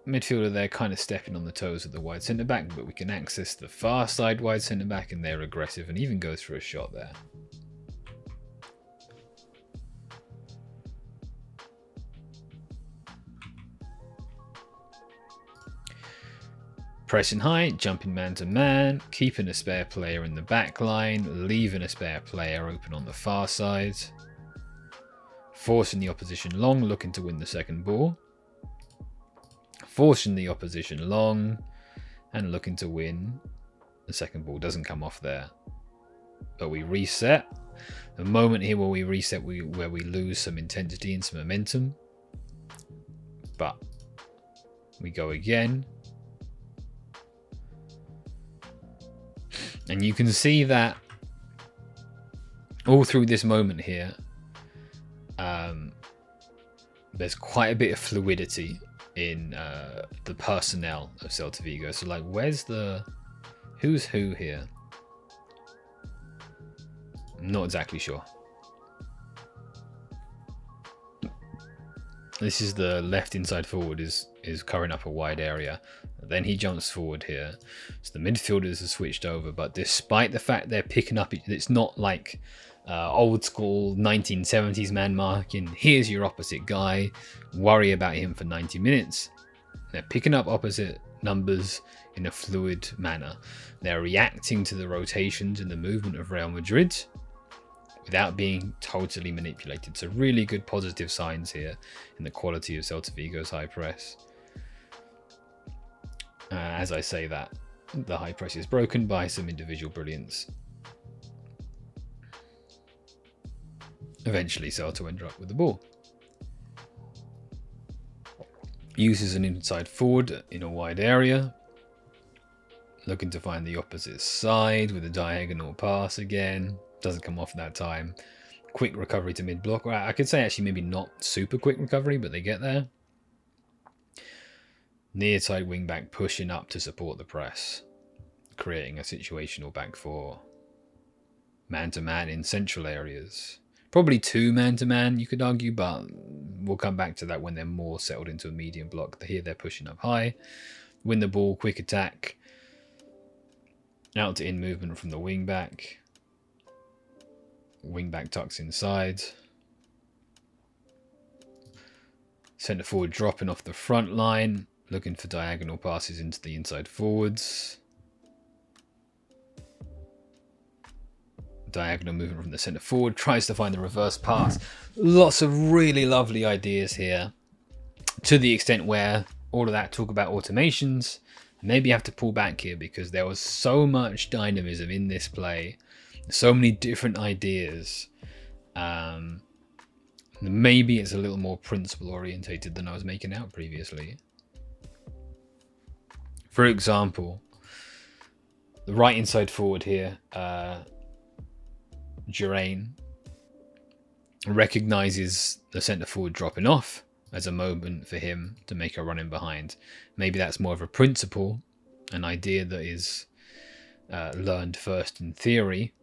Midfielder there kind of stepping on the toes of the wide centre back, but we can access the far side wide centre back and they're aggressive and even go through a shot there. Pressing high, jumping man to man, keeping a spare player in the back line, leaving a spare player open on the far side. Forcing the opposition long, looking to win the second ball. Forcing the opposition long and looking to win. The second ball doesn't come off there. But we reset. The moment here where we reset, where we lose some intensity and some momentum. But we go again. And you can see that all through this moment here, there's quite a bit of fluidity in the personnel of Celta Vigo. So like, who's who here? I'm not exactly sure. This is the left inside forward is covering up a wide area. Then he jumps forward here. So the midfielders are switched over, but despite the fact they're picking up, it's not like old school 1970s man marking. Here's your opposite guy. Worry about him for 90 minutes. They're picking up opposite numbers in a fluid manner. They're reacting to the rotations and the movement of Real Madrid without being totally manipulated. So really good positive signs here in the quality of Celta Vigo's high press. As I say that, the high press is broken by some individual brilliance. Eventually Celta end up with the ball. Uses an inside forward in a wide area. Looking to find the opposite side with a diagonal pass again. Doesn't come off that time. Quick recovery to mid-block. Well, I could say actually maybe not super quick recovery, but they get there. Near side wing back pushing up to support the press. Creating a situational back four. Man-to-man in central areas. Probably two man-to-man, you could argue, but we'll come back to that when they're more settled into a medium block. Here they're pushing up high. Win the ball, quick attack. Out to in movement from the wing back. Wing back tucks inside. Centre forward dropping off the front line. Looking for diagonal passes into the inside forwards. Diagonal movement from the centre forward. Tries to find the reverse pass. Lots of really lovely ideas here. To the extent where all of that talk about automations, maybe you have to pull back here because there was so much dynamism in this play. So many different ideas. Maybe it's a little more principle orientated than I was making out previously. For example, the right inside forward here, Geraint, recognizes the centre forward dropping off as a moment for him to make a run in behind. Maybe that's more of a principle, an idea that is learned first in theory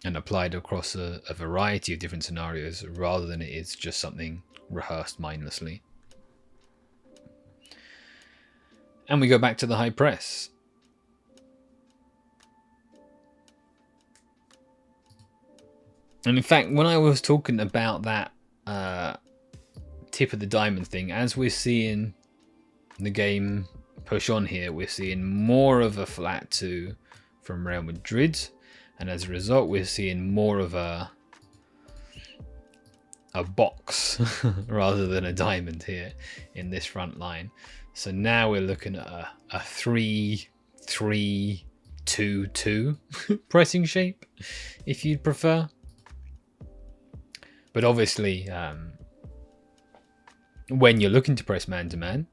and applied across a variety of different scenarios rather than it is just something rehearsed mindlessly. And we go back to the high press. And in fact, when I was talking about that tip of the diamond thing, as we're seeing the game push on here, we're seeing more of a flat two from Real Madrid. And as a result, we're seeing more of a box rather than a diamond here in this front line. So now we're looking at a 3-3-2-2 pressing shape, if you'd prefer. But obviously, when you're looking to press man-to-man,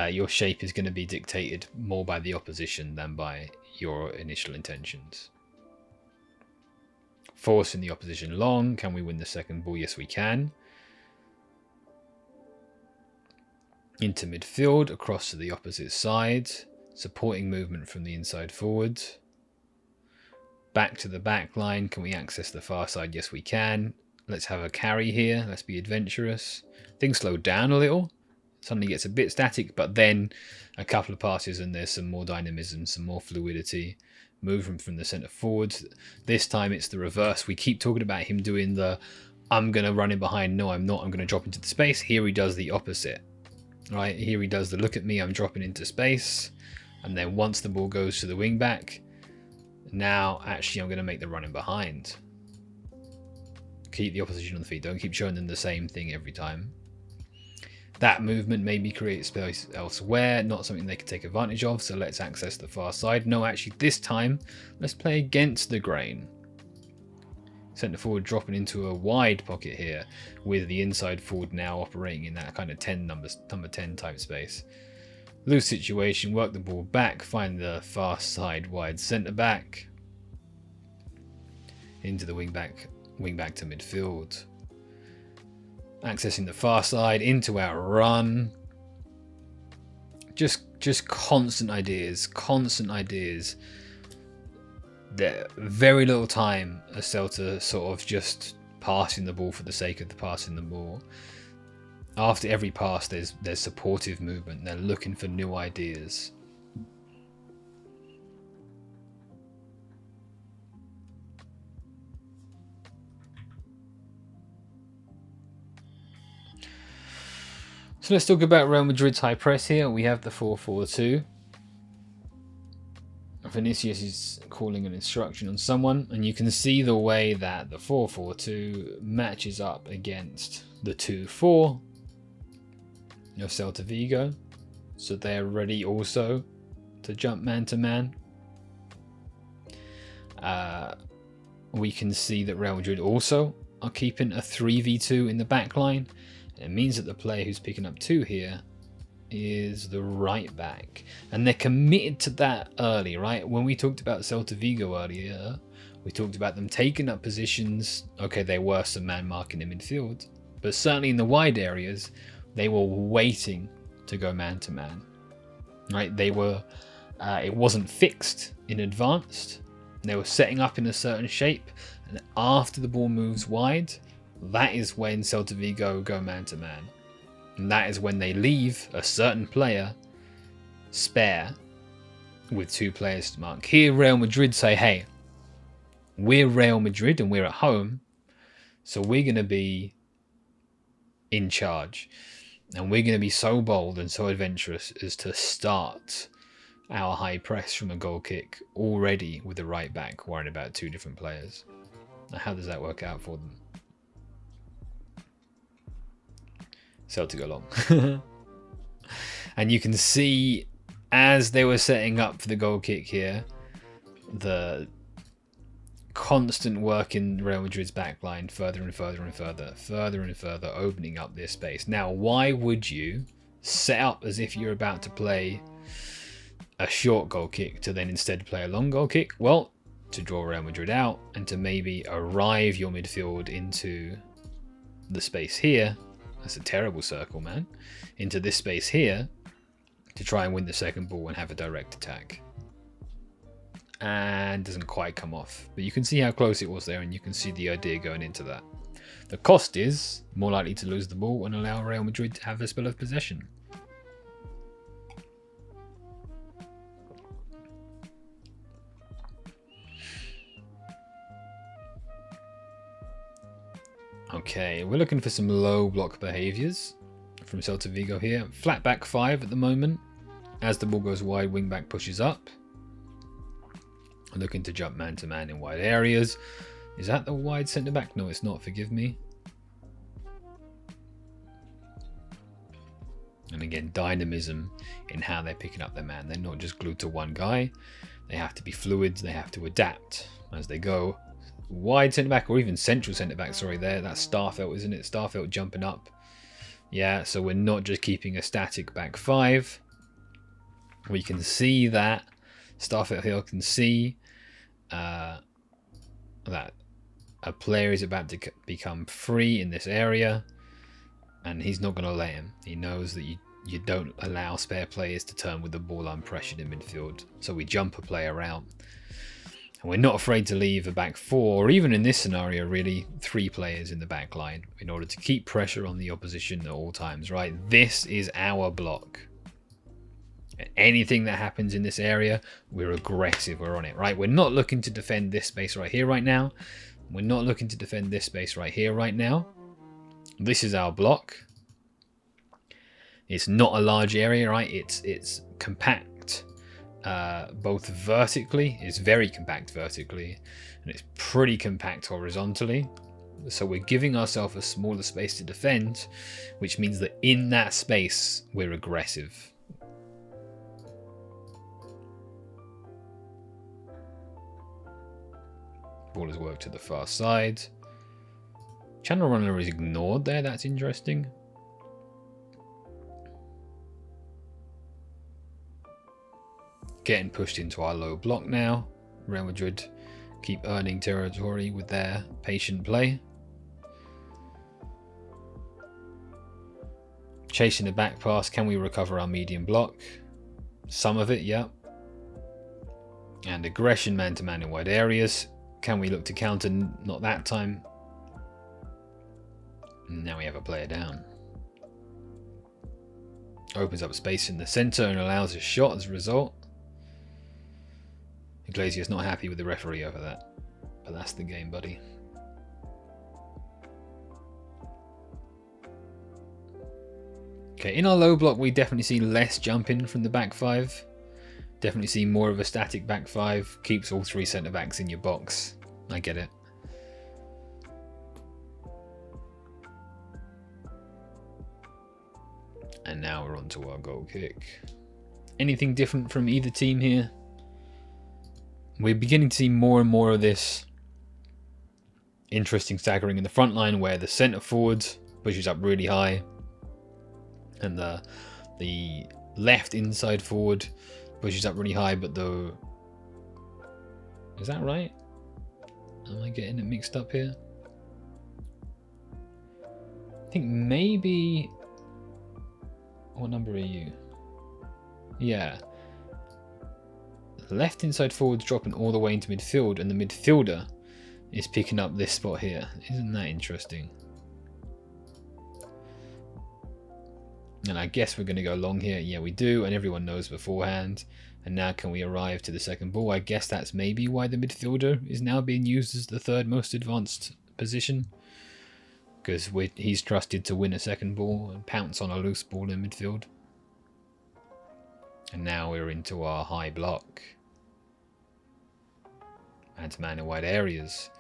your shape is going to be dictated more by the opposition than by your initial intentions. Forcing the opposition long. Can we win the second ball? Yes, we can. Into midfield, across to the opposite side. Supporting movement from the inside forward. Back to the back line. Can we access the far side? Yes, we can. Let's have a carry here. Let's be adventurous. Things slow down a little. Suddenly gets a bit static, but then a couple of passes and there's some more dynamism, some more fluidity. Movement from the centre forwards. This time it's the reverse. We keep talking about him doing the I'm going to run in behind. No, I'm not. I'm going to drop into the space. Here he does the opposite. Right? Here he does the look at me. I'm dropping into space. And then once the ball goes to the wing back, now actually I'm going to make the run in behind. Keep the opposition on the feet. Don't keep showing them the same thing every time. That movement maybe creates space elsewhere, not something they can take advantage of, so let's access the far side. No, actually this time, let's play against the grain. Centre forward dropping into a wide pocket here, with the inside forward now operating in that kind of number 10 type space. Loose situation, work the ball back, find the far side wide centre back. Into the wing back to midfield. Accessing the far side into our run. Just constant ideas. There very little time as Celta sort of just passing the ball for the sake of the passing the ball. After every pass, there's supportive movement. They're looking for new ideas. So let's talk about Real Madrid's high press here. We have the 4-4-2. Vinicius is calling an instruction on someone, and you can see the way that the 4-4-2 matches up against the 2-4 of Celta Vigo. So they're ready also to jump man to man. We can see that Real Madrid also are keeping a 3v2 in the back line. It means that the player who's picking up 2 here is the right back, and they're committed to that early, right? When we talked about Celta Vigo earlier, we talked about them taking up positions. Okay, there were some man marking in midfield, but certainly in the wide areas, they were waiting to go man to man, right? They were, it wasn't fixed in advance. They were setting up in a certain shape, and after the ball moves wide, that is when Celta Vigo go man to man. And that is when they leave a certain player spare with 2 players to mark. Here, Real Madrid say, hey, we're Real Madrid and we're at home, so we're going to be in charge. And we're going to be so bold and so adventurous as to start our high press from a goal kick already with the right back worrying about 2 different players. Now, how does that work out for them? Celtic along. And you can see as they were setting up for the goal kick here, the constant work in Real Madrid's backline, further and further and further, opening up this space. Now, why would you set up as if you're about to play a short goal kick to then instead play a long goal kick? Well, to draw Real Madrid out and to maybe arrive your midfield into the space here. That's a terrible circle, man. Into this space here to try and win the second ball and have a direct attack. And doesn't quite come off. But you can see how close it was there, and you can see the idea going into that. The cost is more likely to lose the ball and allow Real Madrid to have a spell of possession. Okay, we're looking for some low block behaviours from Celta Vigo here. Flat back 5 at the moment. As the ball goes wide, wing back pushes up. Looking to jump man to man in wide areas. Is that the wide centre back? No, it's not. Forgive me. And again, dynamism in how they're picking up their man. They're not just glued to one guy. They have to be fluid. They have to adapt as they go. Wide centre back, or even central centre back, sorry, there. That's Starfelt, isn't it? Starfelt jumping up. Yeah, so we're not just keeping a static back 5. We can see that. Starfelt here can see that a player is about to become free in this area, and he's not going to let him. He knows that you don't allow spare players to turn with the ball unpressured in midfield. So we jump a player out. And we're not afraid to leave a back 4, or even in this scenario, really, 3 players in the back line in order to keep pressure on the opposition at all times, right? This is our block. Anything that happens in this area, we're aggressive, we're on it, right? We're not looking to defend this space right here right now. We're not looking to defend this space right here right now. This is our block. It's not a large area, right? It's compact. Both vertically, it's very compact vertically, and it's pretty compact horizontally. So we're giving ourselves a smaller space to defend, which means that in that space we're aggressive. Ball is worked to the far side. Channel runner is ignored there. That's interesting. Getting pushed into our low block now. Real Madrid keep earning territory with their patient play. Chasing the back pass. Can we recover our medium block? Some of it, yeah. And aggression man-to-man in wide areas. Can we look to counter? Not that time. Now we have a player down. Opens up space in the centre and allows a shot as a result. Iglesias not happy with the referee over that. But that's the game, buddy. Okay, in our low block we definitely see less jumping from the back five. Definitely see more of a static back five. Keeps all three centre backs in your box. I get it. And now we're on to our goal kick. Anything different from either team here? We're beginning to see more and more of this interesting staggering in the front line where the centre forward pushes up really high and the left inside forward pushes up really high, but the... Is that right? Am I getting it mixed up here? I think maybe... What number are you? Yeah. The left inside forward's dropping all the way into midfield, and the midfielder is picking up this spot here. Isn't that interesting? And I guess we're going to go long here. Yeah, we do, and everyone knows beforehand. And now can we arrive to the second ball? I guess that's maybe why the midfielder is now being used as the third most advanced position. Because he's trusted to win a second ball and pounce on a loose ball in midfield. And now we're into our high block. Man-to-man in wide areas.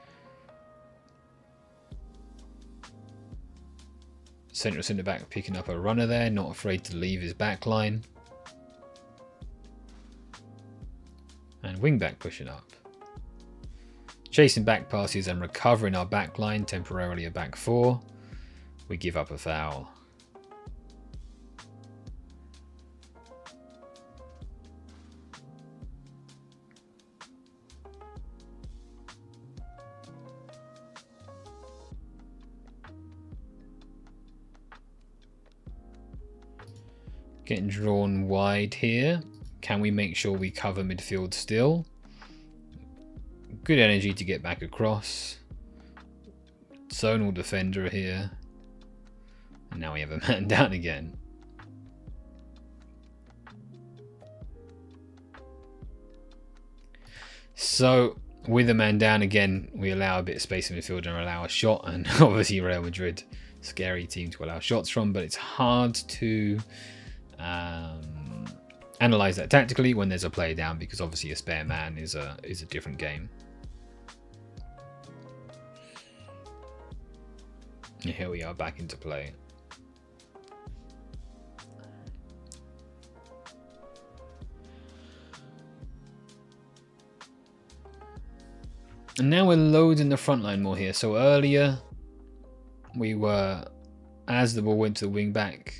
Central centre back picking up a runner there, not afraid to leave his back line. And wing back pushing up. Chasing back passes and recovering our back line, temporarily a back four. We give up a foul. Getting drawn wide here. Can we make sure we cover midfield still? Good energy to get back across. Zonal defender here. And now we have a man down again. So with a man down again, we allow a bit of space in midfield and allow a shot. And obviously Real Madrid, scary team to allow shots from, but it's hard to analyze that tactically when there's a player down, because obviously a spare man is a different game. And here we are back into play. And now we're loading the front line more here. So earlier we were, as the ball went to the wing back,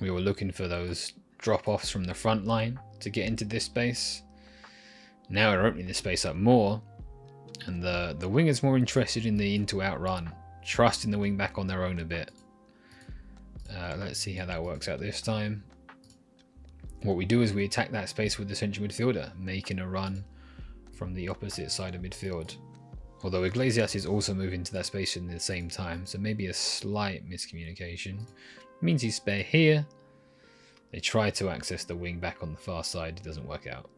we were looking for those drop-offs from the front line to get into this space. Now we're opening the space up more, and the winger's more interested in the in-to-out run, trusting the wing back on their own a bit. Let's see how that works out this time. What we do is we attack that space with the central midfielder, making a run from the opposite side of midfield. Although Iglesias is also moving to that space in the same time, so maybe a slight miscommunication. It means he's spare here. They try to access the wing back on the far side, it doesn't work out.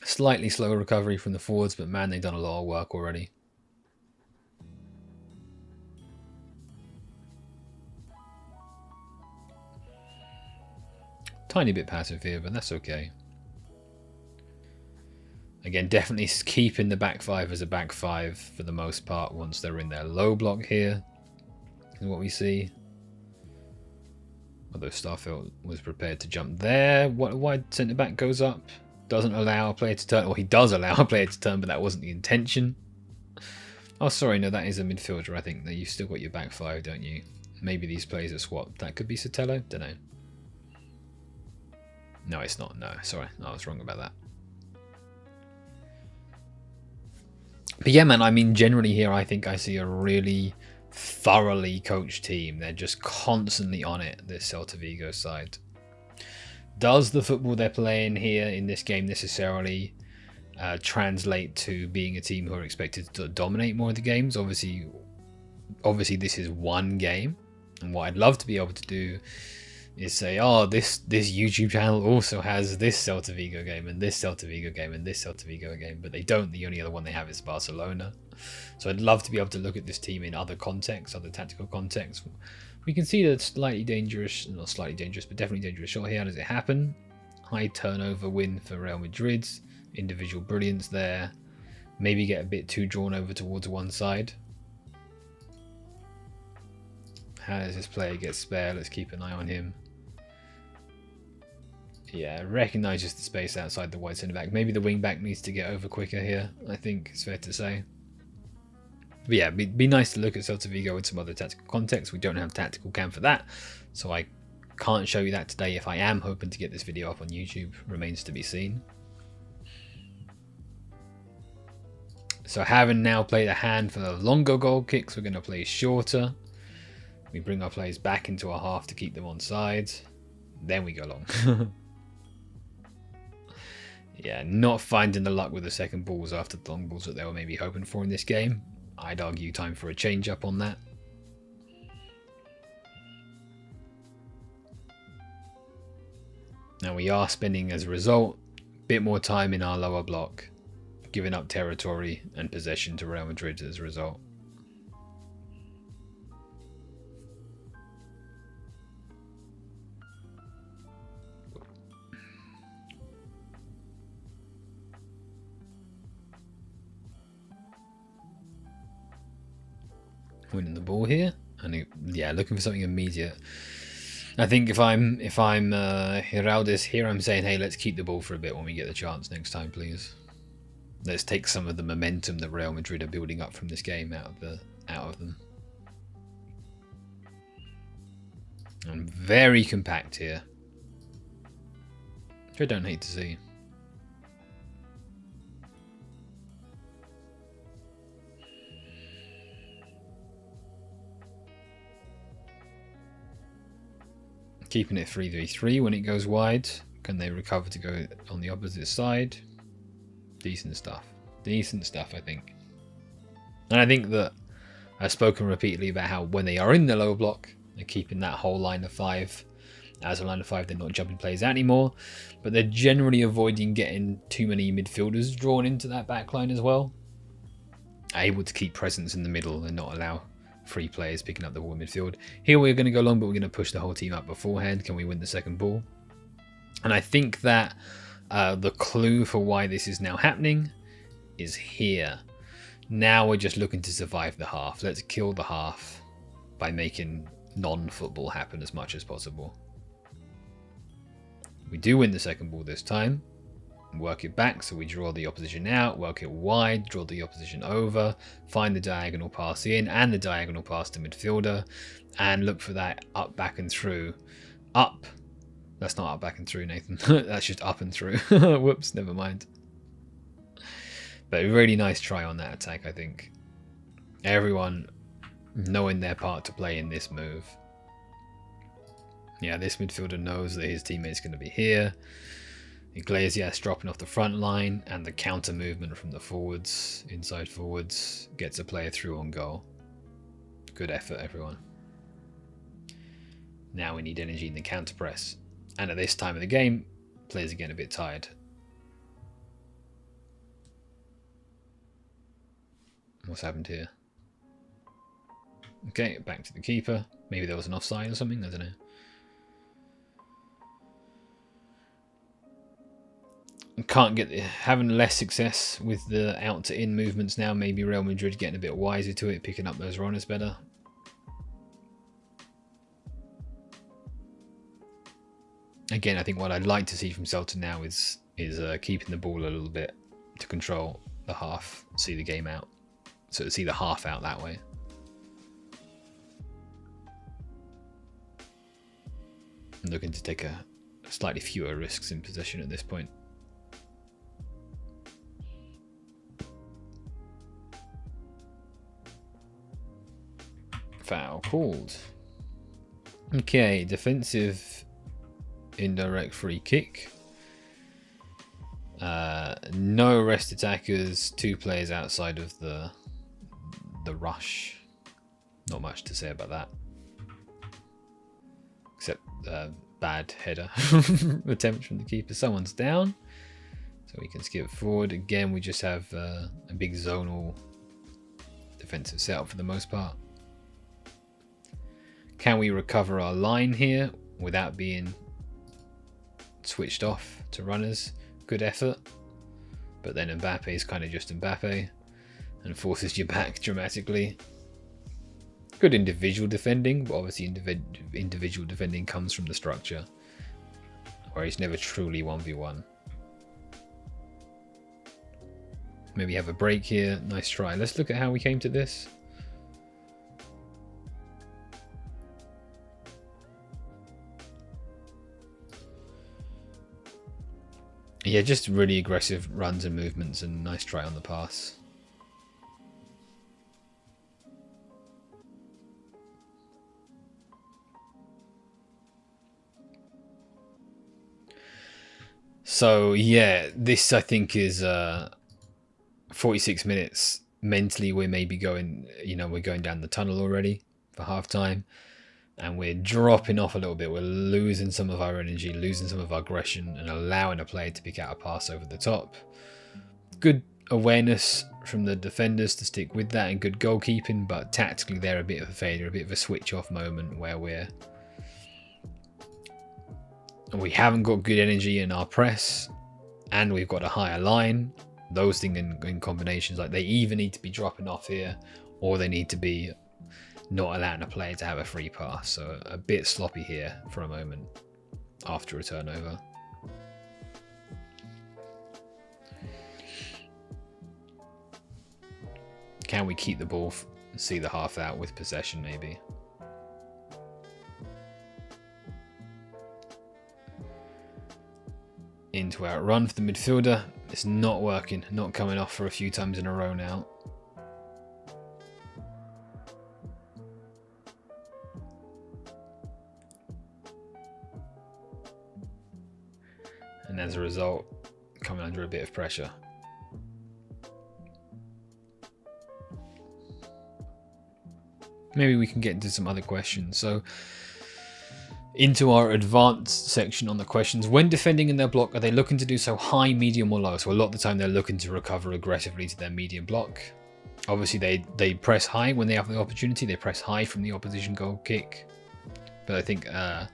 Slightly slower recovery from the forwards, but man, they've done a lot of work already. Tiny bit passive here, but that's okay. Again, definitely keeping the back five as a back five for the most part once they're in their low block here. Is what we see. Although Starfield was prepared to jump there. Wide centre back goes up. Doesn't allow a player to turn. Well, he does allow a player to turn, but that wasn't the intention. Oh, sorry, no, that is a midfielder. I think that you've still got your back five, don't you? Maybe these players are swapped. That could be Sotelo. Don't know. No, it's not. No, sorry. I was wrong about that. But yeah, man, I mean, generally here, I think I see a really thoroughly coached team. They're just constantly on it, this Celta Vigo side. Does the football they're playing here in this game necessarily translate to being a team who are expected to dominate more of the games. Obviously this is one game, and what I'd love to be able to do is say, oh, this YouTube channel also has this Celta Vigo game and this Celta Vigo game and this Celta Vigo game, but they don't. The only other one they have is Barcelona. So I'd love to be able to look at this team in other contexts, other tactical contexts. We can see that slightly dangerous, not slightly dangerous, but definitely dangerous shot here. How does it happen? High turnover win for Real Madrid. Individual brilliance there. Maybe get a bit too drawn over towards one side. How does this player get spare? Let's keep an eye on him. Yeah, recognises the space outside the wide centre back. Maybe the wing back needs to get over quicker here, I think it's fair to say. But yeah, be nice to look at Celta Vigo with some other tactical context. We don't have tactical cam for that, so I can't show you that today. If I am hoping to get this video up on YouTube, remains to be seen. So having now played a handful of longer goal kicks, we're going to play shorter. We bring our players back into our half to keep them on sides. Then we go long. Yeah, not finding the luck with the second balls after the long balls that they were maybe hoping for in this game. I'd argue time for a change up on that. Now we are spending, as a result, a bit more time in our lower block, giving up territory and possession to Real Madrid as a result. Winning the ball here, and yeah, looking for something immediate. I think if I'm Heraldis here, I'm saying, hey, let's keep the ball for a bit when we get the chance next time, please. Let's take some of the momentum that Real Madrid are building up from this game out of them. I'm very compact here, which I don't hate to see. Keeping it 3-3 when it goes wide. Can they recover to go on the opposite side? Decent stuff. Decent stuff, I think. And I think that I've spoken repeatedly about how when they are in the low block, they're keeping that whole line of five. As a line of five, they're not jumping players out anymore. But they're generally avoiding getting too many midfielders drawn into that back line as well. Able to keep presence in the middle and not allow free players picking up the ball in midfield. Here we're going to go long, but we're going to push the whole team up beforehand. Can we win the second ball? And I think that the clue for why this is now happening is here. Now we're just looking to survive the half. Let's kill the half by making non-football happen as much as possible. We do win the second ball this time. Work it back, so we draw the opposition out, work it wide, draw the opposition over, find the diagonal pass in and the diagonal pass to midfielder, and look for that up, back and through. Up. That's not up, back and through, Nathan. That's just up and through. Whoops, never mind. But a really nice try on that attack, I think. Everyone knowing their part to play in this move. Yeah, this midfielder knows that his teammate's going to be here. Iglesias dropping off the front line, and the counter movement from the forwards, inside forwards, gets a player through on goal. Good effort, everyone. Now we need energy in the counter press. And at this time of the game, players are getting a bit tired. What's happened here? Okay, back to the keeper. Maybe there was an offside or something, I don't know. Can't get having less success with the out to in movements now. Maybe Real Madrid getting a bit wiser to it, picking up those runners better. Again, I think what I'd like to see from Celta now is keeping the ball a little bit to control the half, see the game out, so to see the half out that way. I'm looking to take a slightly fewer risks in possession at this point. Foul called. Okay, defensive indirect free kick. No rest attackers, 2 players outside of the rush. Not much to say about that. Except bad header attempt from the keeper. Someone's down. So we can skip forward. Again, we just have a big zonal defensive setup for the most part. Can we recover our line here without being switched off to runners? Good effort. But then Mbappe is kind of just Mbappe and forces you back dramatically. Good individual defending, but obviously individual defending comes from the structure, where it's never truly 1v1. Maybe have a break here. Nice try. Let's look at how we came to this. Yeah, just really aggressive runs and movements, and nice try on the pass. So yeah, this I think is 46 minutes. Mentally, we're maybe going, we're going down the tunnel already for half time, and we're dropping off a little bit. We're losing some of our energy, losing some of our aggression, and allowing a player to pick out a pass over the top. Good awareness from the defenders to stick with that, and good goalkeeping, but tactically they're a bit of a failure, a bit of a switch off moment where we haven't got good energy in our press, and we've got a higher line. Those things in combinations, like they either need to be dropping off here, or they need to be not allowing a player to have a free pass. So a bit sloppy here for a moment after a turnover. Can we keep the ball, see the half out with possession maybe? Into outrun for the midfielder. It's not working, not coming off for a few times in a row now. And as a result, coming under a bit of pressure. Maybe we can get into some other questions. So, into our advanced section on the questions. When defending in their block, are they looking to do so high, medium, or low? So a lot of the time they're looking to recover aggressively to their medium block. Obviously they press high when they have the opportunity. They press high from the opposition goal kick. But I think for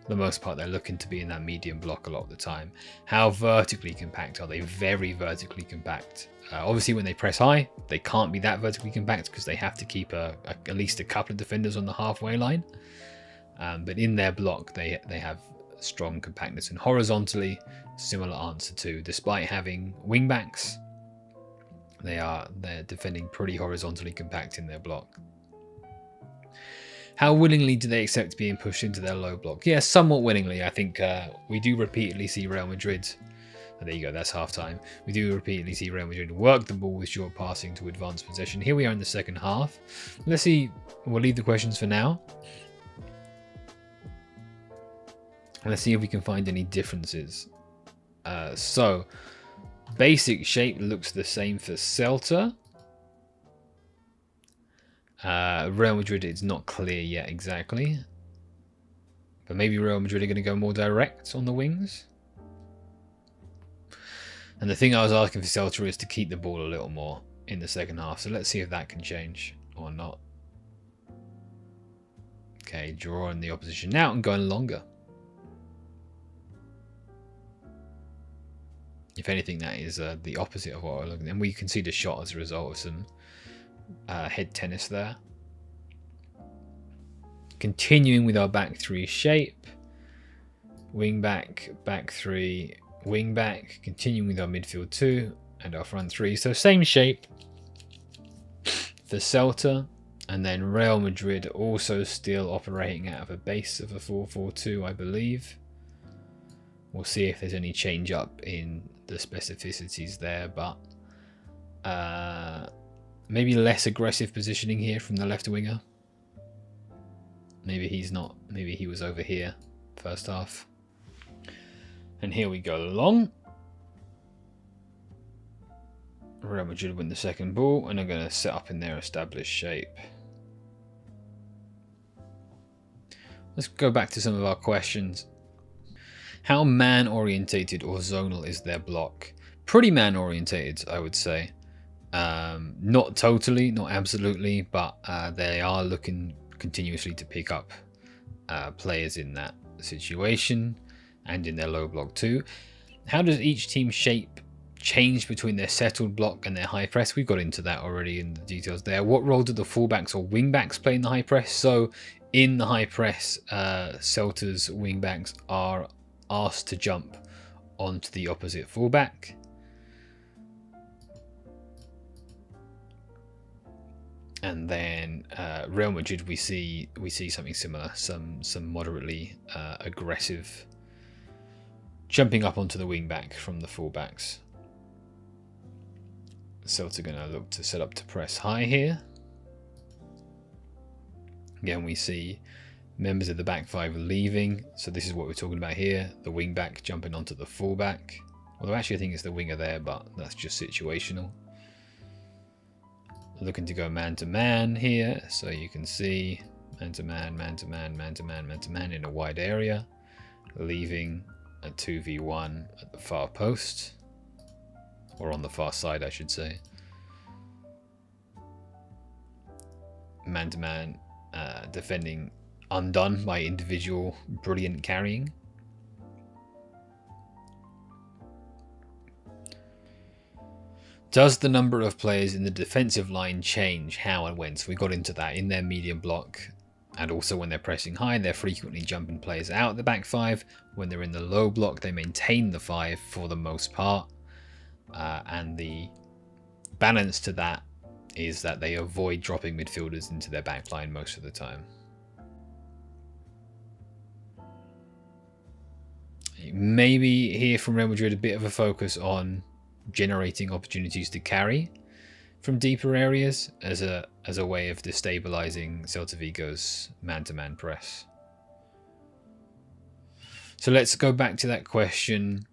the most part they're looking to be in that medium block a lot of the time. How vertically compact are they? Very vertically compact. Obviously when they press high, they can't be that vertically compact because they have to keep at least a couple of defenders on the halfway line. But in their block, they have strong compactness, and horizontally, similar answer to, despite having wing backs, they're defending pretty horizontally compact in their block. How willingly do they accept being pushed into their low block? Yeah, somewhat willingly. I think we do repeatedly see Real Madrid. Oh, there you go, that's half time. We do repeatedly see Real Madrid work the ball with short passing to advance possession. Here we are in the second half. Let's see. We'll leave the questions for now. Let's see if we can find any differences. So, basic shape looks the same for Celta. Real Madrid is not clear yet exactly. But maybe Real Madrid are going to go more direct on the wings. And the thing I was asking for Celta is to keep the ball a little more in the second half. So let's see if that can change or not. Okay, drawing the opposition out and going longer. If anything, that is the opposite of what we're looking at. And we can see the shot as a result of some head tennis there. Continuing with our back three shape. Wing back, back three, wing back. Continuing with our midfield two and our front three. So same shape for Celta. And then Real Madrid also still operating out of a base of a 4-4-2, I believe. We'll see if there's any change up in the specificities there, but maybe less aggressive positioning here from the left winger. Maybe he's not. Maybe he was over here first half. And here we go along. Real Madrid win the second ball and are going to set up in their established shape. Let's go back to some of our questions. How man-orientated or zonal is their block? Pretty man-orientated, I would say. Not totally, not absolutely, but they are looking continuously to pick up players in that situation and in their low block too. How does each team shape change between their settled block and their high press? We got into that already in the details there. What role do the fullbacks or wingbacks play in the high press? So in the high press, Celta's wingbacks are asked to jump onto the opposite fullback. And then Real Madrid, we see something similar, some moderately aggressive jumping up onto the wingback from the fullbacks. Celta going to look to set up to press high here. Again, we see members of the back five leaving. So this is what we're talking about here. The wing back jumping onto the fullback. Although actually I think it's the winger there, but that's just situational. Looking to go man to man here. So you can see man to man, man to man, man to man, man to man in a wide area. Leaving a 2v1 at the far post. Or on the far side, I should say. Man to man, defending undone by individual brilliant carrying. Does the number of players in the defensive line change? How and when? So we got into that in their medium block, and also when they're pressing high, they're frequently jumping players out the back five. When they're in the low block, they maintain the five for the most part. And the balance to that is that they avoid dropping midfielders into their back line most of the time. Maybe here from Real Madrid a bit of a focus on generating opportunities to carry from deeper areas as a way of destabilizing Celta Vigo's man-to-man press. So let's go back to that question.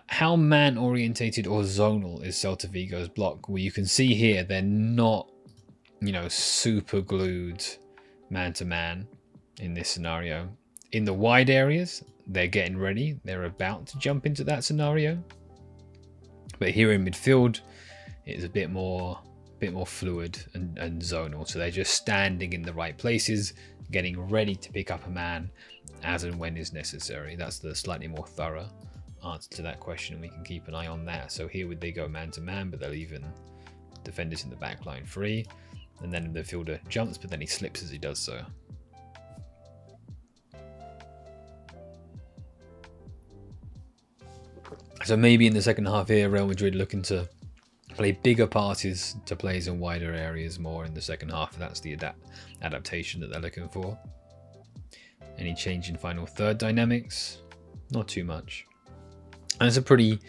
How man-orientated or zonal is Celta Vigo's block? Well, you can see here they're not, super glued man-to-man in this scenario. In the wide areas, they're getting ready. They're about to jump into that scenario. But here in midfield, it's a bit more fluid and zonal. So they're just standing in the right places, getting ready to pick up a man as and when is necessary. That's the slightly more thorough answer to that question. We can keep an eye on that. So here would they go man to man, but they're leaving defenders in the back line free. And then the midfielder jumps, but then he slips as he does so. So maybe in the second half here, Real Madrid looking to play bigger passes to players in wider areas more in the second half. That's the adaptation that they're looking for. Any change in final third dynamics? Not too much. And it's a pretty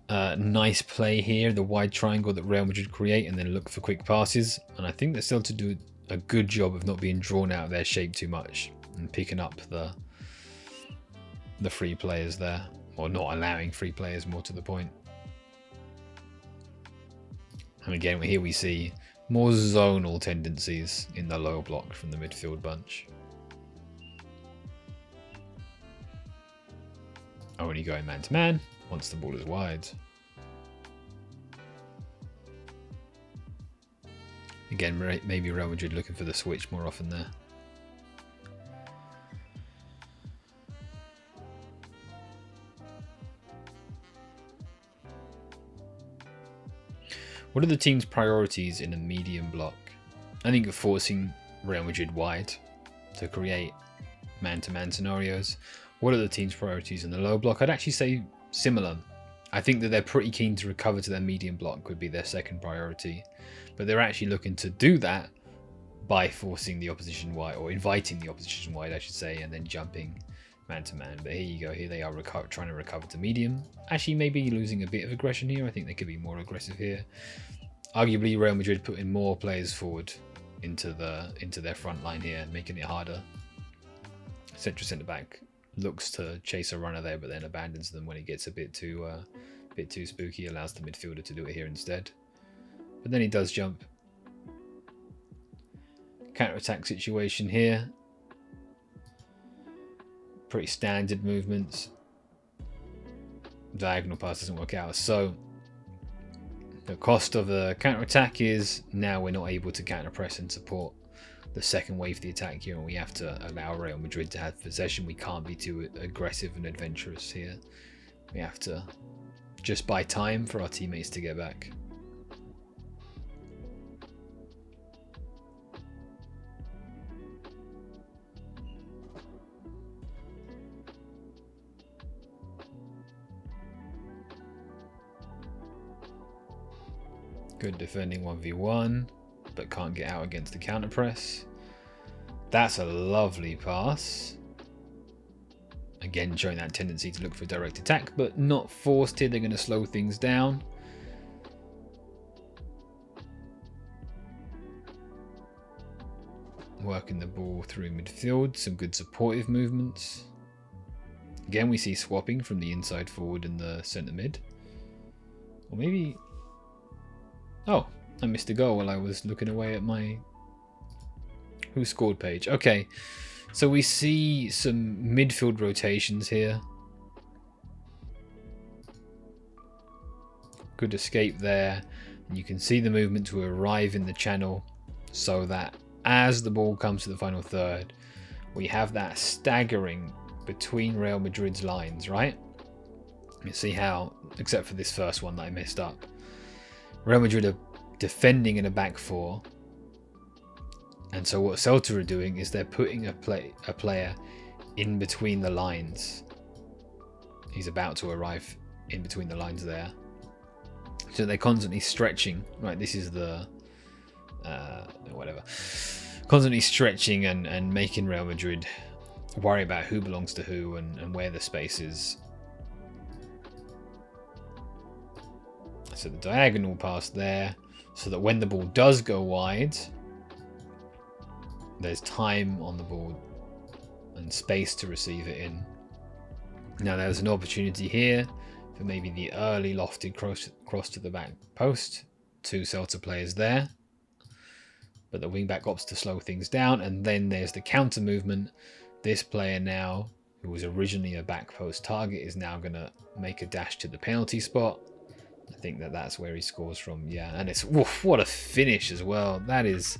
nice play here, the wide triangle that Real Madrid create and then look for quick passes. And I think they're still to do a good job of not being drawn out of their shape too much and picking up the free players there. Or not allowing free players, more to the point. And again, here we see more zonal tendencies in the low block from the midfield bunch. Only going man to man once the ball is wide. Again, maybe Real Madrid looking for the switch more often there. What are the team's priorities in a medium block? I think forcing Real Madrid wide to create man-to-man scenarios. What are the team's priorities in the low block? I'd actually say similar. I think that they're pretty keen to recover to their medium block would be their second priority. But they're actually looking to do that by forcing the opposition wide, or inviting the opposition wide, I should say, and then jumping man-to-man. But here you go. Here they are trying to recover to medium. Actually, maybe losing a bit of aggression here. I think they could be more aggressive here. Arguably, Real Madrid putting more players forward into their front line here, making it harder. Central centre-back looks to chase a runner there, but then abandons them when it gets a bit too A bit too spooky, allows the midfielder to do it here instead. But then he does jump. Counter-attack situation here. Pretty standard movements. Diagonal pass doesn't work out. So the cost of the counter-attack is now we're not able to counter-press and support the second wave of the attack here, and we have to allow Real Madrid to have possession. We can't be too aggressive and adventurous here. We have to just buy time for our teammates to get back. Good defending 1v1, but can't get out against the counter press. That's a lovely pass. Again, showing that tendency to look for direct attack, but not forced here. They're going to slow things down. Working the ball through midfield. Some good supportive movements. Again, we see swapping from the inside forward and the centre mid. Or maybe... Oh, I missed a goal while I was looking away at my who scored page. Okay, so we see some midfield rotations here. Good escape there. And you can see the movement to arrive in the channel so that as the ball comes to the final third, we have that staggering between Real Madrid's lines, right? You see how, except for this first one that I messed up, Real Madrid are defending in a back four, and so what Celta are doing is they're putting a player in between the lines. He's about to arrive in between the lines there, so they're constantly stretching. Right, this is the whatever, constantly stretching and making Real Madrid worry about who belongs to who and where the space is. So the diagonal pass there, so that when the ball does go wide, there's time on the ball and space to receive it in. Now there's an opportunity here for maybe the early lofted cross to the back post. Two Celta players there, but the wing back opts to slow things down, and then there's the counter movement. This player now, who was originally a back post target, is now going to make a dash to the penalty spot. I think that's where he scores from. Yeah, and it's woof, what a finish as well. That is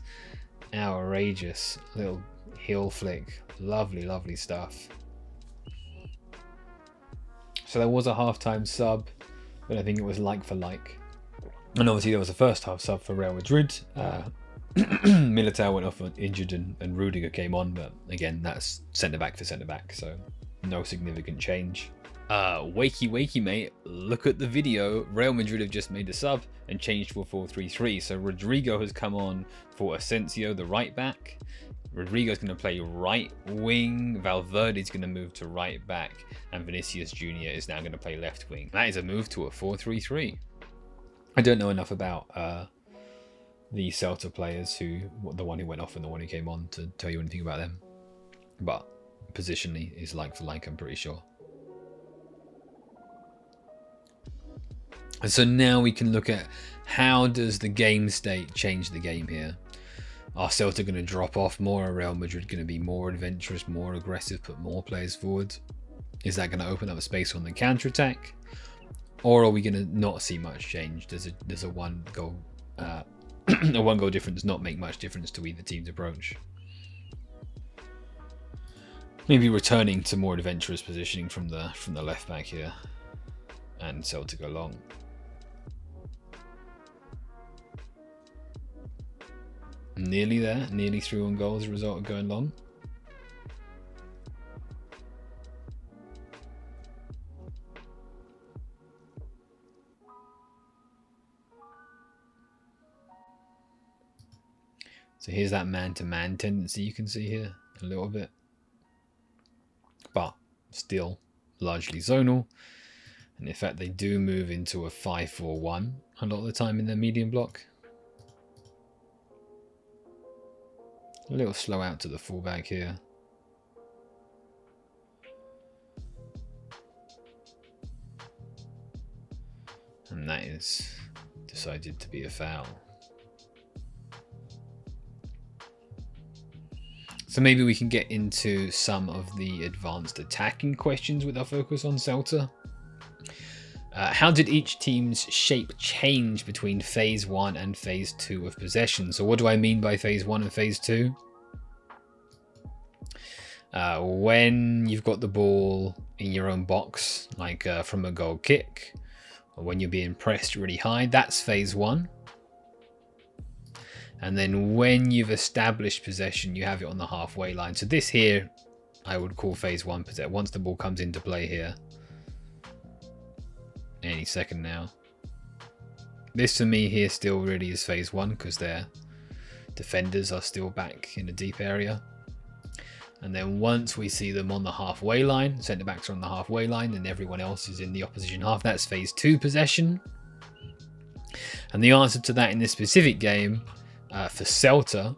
outrageous. Little heel flick. Lovely, lovely stuff. So there was a halftime sub, but I think it was like for like. And obviously there was a first half sub for Real Madrid. Militao went off injured and Rudiger came on, but again, that's centre back for centre back, so no significant change. Wakey mate, look at the video. Real Madrid have just made a sub and changed to a 4-3-3. So Rodrigo has come on for Asensio, the right back. Rodrigo's going to play right wing. Valverde's going to move to right back, and Vinicius Jr. is now going to play left wing. That is a move to a 4-3-3. I don't know enough about the Celta players, the one who went off and the one who came on, to tell you anything about them. But positionally is like for like, I'm pretty sure. And so now we can look at how does the game state change the game here. Are Celta going to drop off more? Are Real Madrid going to be more adventurous, more aggressive, put more players forward? Is that going to open up a space on the counter-attack? Or are we going to not see much change? Does a one goal difference not make much difference to either team's approach? Maybe returning to more adventurous positioning from the left back here, and Celta go long. Nearly there, nearly through on goal as a result of going long. So here's that man-to-man tendency you can see here a little bit, but still largely zonal. And in fact, they do move into a 5-4-1 a lot of the time in their medium block. A little slow out to the fullback here. And that is decided to be a foul. So maybe we can get into some of the advanced attacking questions with our focus on Celta. How did each team's shape change between phase 1 and phase 2 of possession? So what do I mean by phase 1 and phase 2? When you've got the ball in your own box, like from a goal kick, or when you're being pressed really high, that's phase 1. And then when you've established possession, you have it on the halfway line. So this here, I would call phase 1 possession. Once the ball comes into play here, any second now. This for me here still really is phase 1 because their defenders are still back in the deep area. And then once we see them on the halfway line, centre backs are on the halfway line and everyone else is in the opposition half, that's phase 2 possession. And the answer to that in this specific game for Celta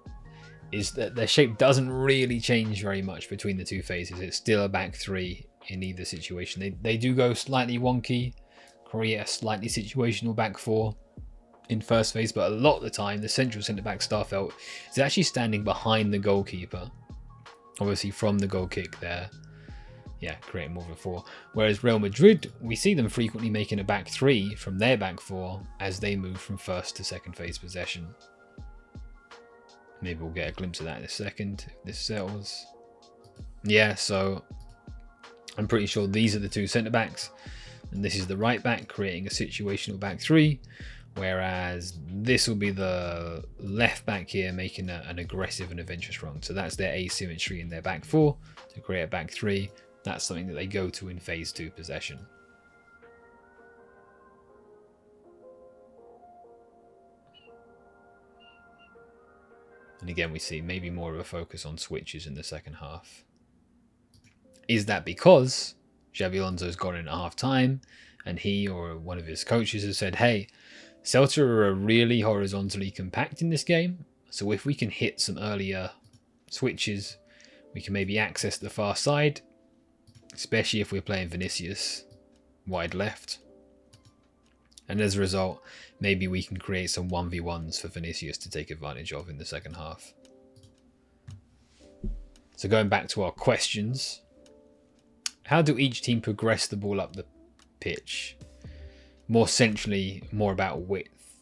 is that their shape doesn't really change very much between the two phases. It's still a back 3 in either situation. They do go slightly wonky, create a slightly situational back 4 in first phase, but a lot of the time the central centre back Starfelt is actually standing behind the goalkeeper. Obviously from the goal kick there, yeah, creating more of a 4. Whereas Real Madrid, we see them frequently making a back 3 from their back 4 as they move from first to second phase possession. Maybe we'll get a glimpse of that in a second if this settles. Yeah, so I'm pretty sure these are the two centre backs and this is the right back creating a situational back 3. Whereas this will be the left back here making an aggressive and adventurous run. So that's their asymmetry in their back 4 to create a back 3. That's something that they go to in phase 2 possession. And again, we see maybe more of a focus on switches in the second half. Is that because Xabi Alonso's gone in at half time and he or one of his coaches has said, hey, Celta are really horizontally compact in this game, so if we can hit some earlier switches, we can maybe access the far side, especially if we're playing Vinicius wide left. And as a result, maybe we can create some 1v1s for Vinicius to take advantage of in the second half. So going back to our questions, how do each team progress the ball up the pitch? More centrally, more about width,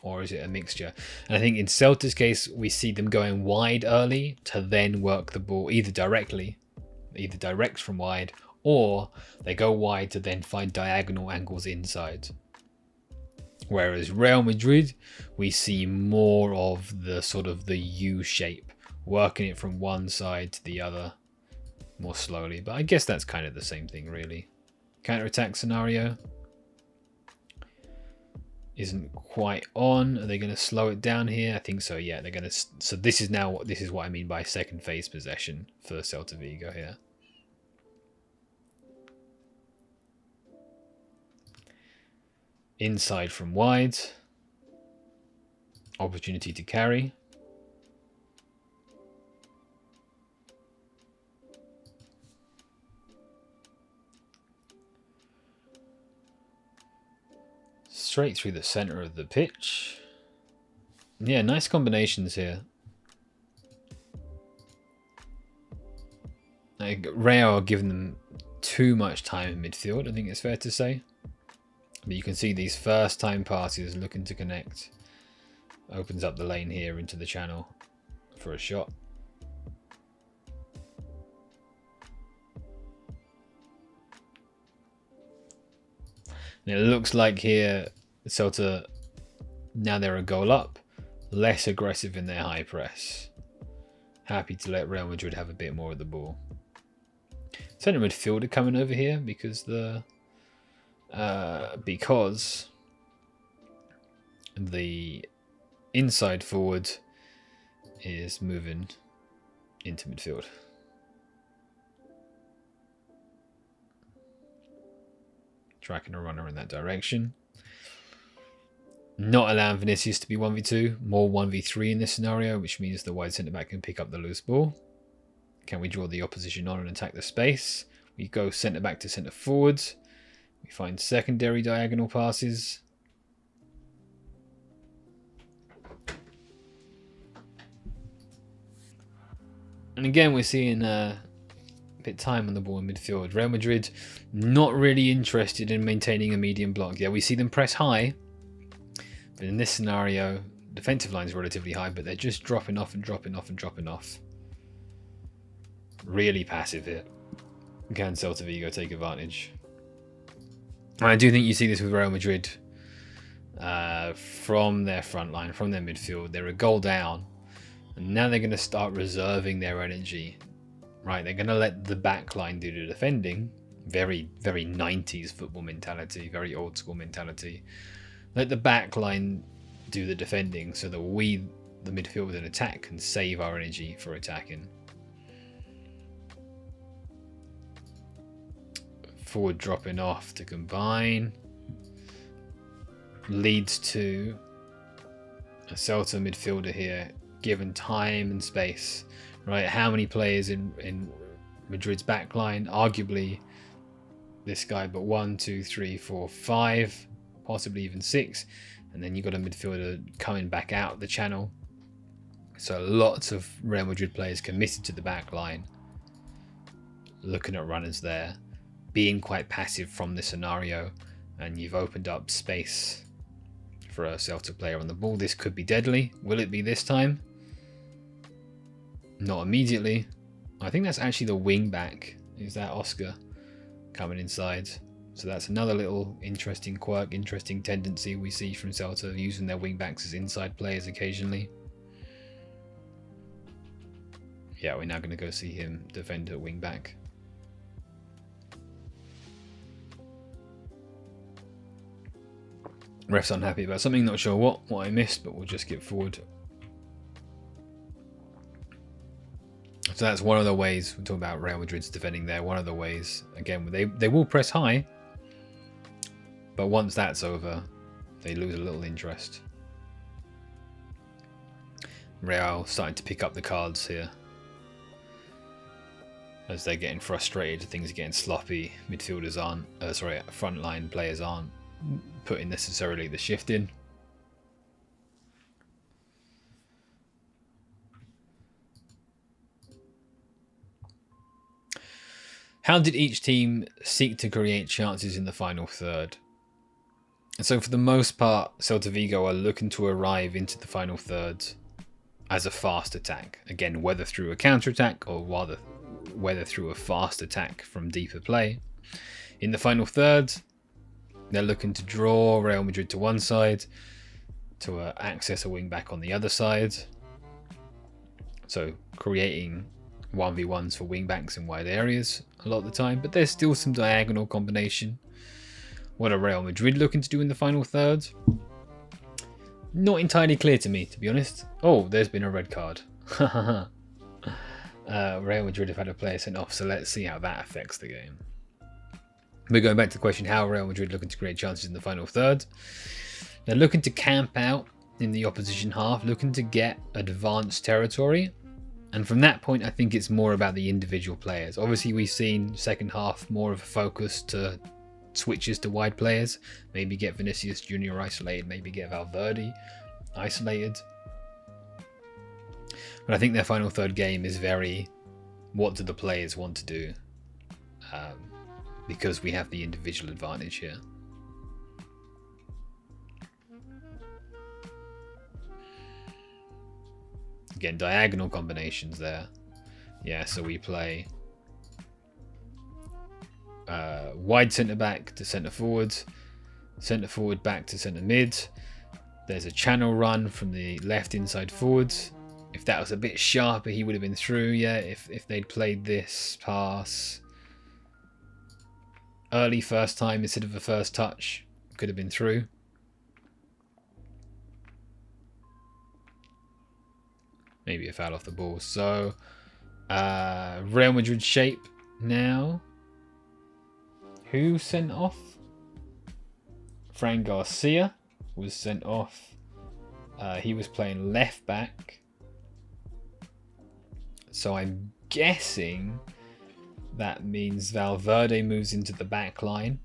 or is it a mixture? And I think in Celta's case, we see them going wide early to then work the ball either direct from wide, or they go wide to then find diagonal angles inside. Whereas Real Madrid, we see more of the sort of the U shape, working it from one side to the other more slowly. But I guess that's kind of the same thing, really. Counter-attack scenario isn't quite on. Are they going to slow it down here? I think so. Yeah, they're going to. So this is what I mean by second phase possession for Celta Vigo here. Inside from wide. Opportunity to carry. Straight through the center of the pitch. Yeah, nice combinations here. Real are giving them too much time in midfield, I think it's fair to say. But you can see these first time passes looking to connect. Opens up the lane here into the channel for a shot. And it looks like here Celta, now they're a goal up, less aggressive in their high press. Happy to let Real Madrid have a bit more of the ball. Centre midfielder coming over here because the inside forward is moving into midfield. Tracking a runner in that direction. Not allowing Vinicius to be 1v2, more 1v3 in this scenario, which means the wide centre back can pick up the loose ball. Can we draw the opposition on and attack the space? We go centre back to centre forwards. We find secondary diagonal passes. And again, we're seeing a bit time on the ball in midfield. Real Madrid not really interested in maintaining a medium block. Yeah, we see them press high, but in this scenario, defensive line is relatively high, but they're just dropping off and dropping off and dropping off. Really passive here. Can Celta Vigo take advantage? And I do think you see this with Real Madrid from their front line, from their midfield. They're a goal down, and now they're going to start reserving their energy. Right, they're going to let the back line do the defending. Very, very 90s football mentality, very old school mentality. Let the back line do the defending so that we, the midfield and attack, can save our energy for attacking. Forward dropping off to combine leads to a Celta midfielder here given time and space. Right, how many players in Madrid's backline? Arguably this guy, but 1, 2, 3, 4, 5, possibly even 6. And then you've got a midfielder coming back out the channel. So lots of Real Madrid players committed to the backline. Looking at runners there, being quite passive from this scenario, and you've opened up space for a Celta player on the ball. This could be deadly. Will it be this time? Not immediately. I think that's actually the wing back. Is that Oscar coming inside? So that's another little interesting quirk, interesting tendency we see from Celta, using their wing backs as inside players occasionally. Yeah, we're now going to go see him defend at wing back. Ref's unhappy about something, not sure what I missed, but we'll just skip forward. So that's one of the ways we talk about Real Madrid's defending there. One of the ways, again, they will press high, but once that's over, they lose a little interest. Real starting to pick up the cards here as they're getting frustrated. Things are getting sloppy. Midfielders aren't, frontline players aren't putting necessarily the shift in. How did each team seek to create chances in the final third? And so for the most part, Celta Vigo are looking to arrive into the final third as a fast attack. Again, whether through a counter-attack or whether through a fast attack from deeper play. In the final third, they're looking to draw Real Madrid to one side, to access a wing back on the other side. So creating 1v1s for wing backs in wide areas a lot of the time, but there's still some diagonal combination. What are Real Madrid looking to do in the final third? Not entirely clear to me, to be honest. Oh, there's been a red card. Real Madrid have had a player sent off, so let's see how that affects the game. We're going back to the question, how are Real Madrid looking to create chances in the final third? They're looking to camp out in the opposition half, looking to get advanced territory. And from that point, I think it's more about the individual players. Obviously, we've seen second half more of a focus to switches to wide players. Maybe get Vinicius Jr. isolated, maybe get Valverde isolated. But I think their final third game is very, what do the players want to do? Because we have the individual advantage here. Again, diagonal combinations there. Yeah, so we play wide centre back to centre forward back to centre mid. There's a channel run from the left inside forwards. If that was a bit sharper, he would have been through. Yeah, if they'd played this pass early first time instead of a first touch, could have been through. Maybe a foul off the ball. So Real Madrid shape now. Who sent off? Fran Garcia was sent off. He was playing left back. So I'm guessing that means Valverde moves into the back line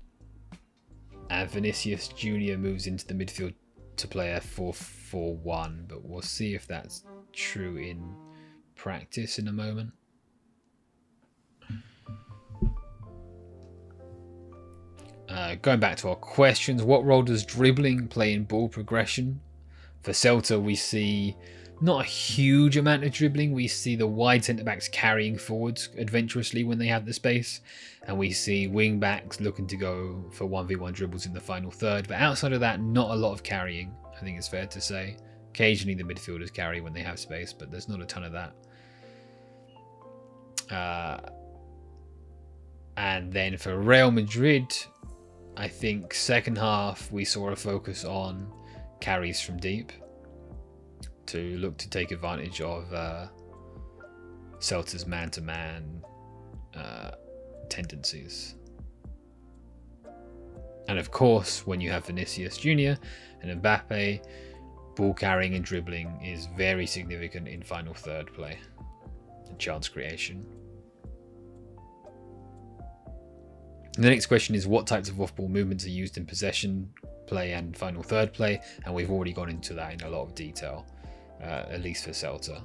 and Vinicius Jr. moves into the midfield to play a 4-4-1, but we'll see if that's true in practice in a moment. Going back to our questions, what role does dribbling play in ball progression? For Celta, we see not a huge amount of dribbling. We see the wide centre-backs carrying forwards adventurously when they have the space. And we see wing-backs looking to go for 1v1 dribbles in the final third. But outside of that, not a lot of carrying, I think it's fair to say. Occasionally the midfielders carry when they have space, but there's not a ton of that. And then for Real Madrid, I think second half we saw a focus on carries from deep to look to take advantage of Celta's man-to-man tendencies. And of course, when you have Vinicius Jr. and Mbappe, ball carrying and dribbling is very significant in final third play and chance creation. The next question is, what types of off-ball movements are used in possession play and final third play? And we've already gone into that in a lot of detail, at least for Celta.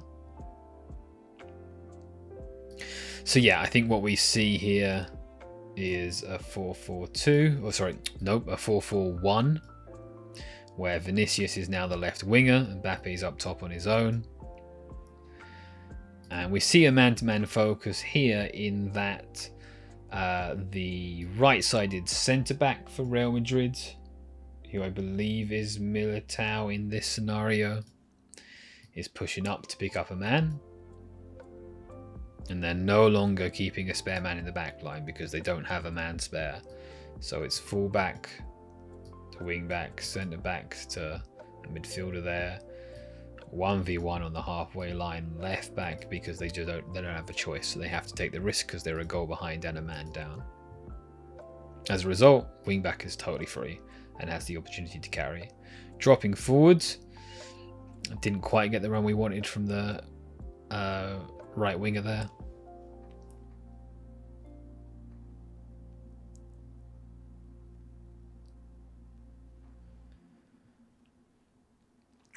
So yeah, I think what we see here is a 4-4-2, or sorry, nope, a 4-4-1, where Vinicius is now the left winger and Mbappe's up top on his own. And we see a man-to-man focus here in that the right-sided centre-back for Real Madrid, who I believe is Militao in this scenario, is pushing up to pick up a man. And they're no longer keeping a spare man in the back line because they don't have a man spare. So it's full-back to wing-back, centre-back to a midfielder there. 1v1 on the halfway line, left back, because they don't have a choice, so they have to take the risk because they're a goal behind and a man down. As a result, wing back is totally free and has the opportunity to carry. Dropping forwards, didn't quite get the run we wanted from the right winger there.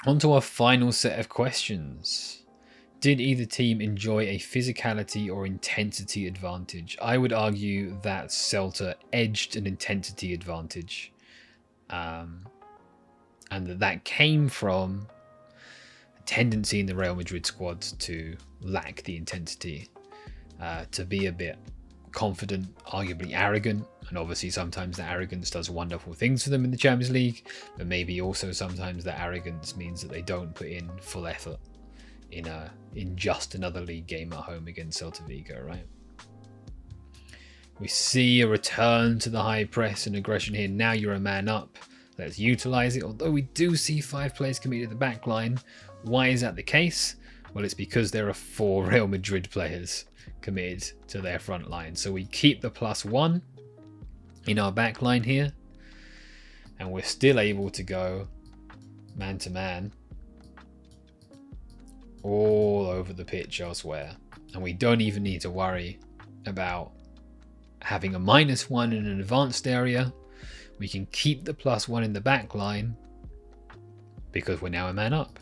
On to our final set of questions. Did either team enjoy a physicality or intensity advantage? I would argue that Celta edged an intensity advantage. And that came from a tendency in the Real Madrid squad to lack the intensity. To be a bit confident, arguably arrogant, and obviously sometimes that arrogance does wonderful things for them in the Champions League, but maybe also sometimes that arrogance means that they don't put in full effort in just another league game at home against Celta Vigo, right? We see a return to the high press and aggression here. Now you're a man up. Let's utilize it. Although we do see 5 players committed at the back line. Why is that the case? Well, it's because there are 4 Real Madrid players committed to their front line. So we keep the +1 in our back line here. And we're still able to go man to man all over the pitch elsewhere. And we don't even need to worry about having a -1 in an advanced area. We can keep the +1 in the back line because we're now a man up.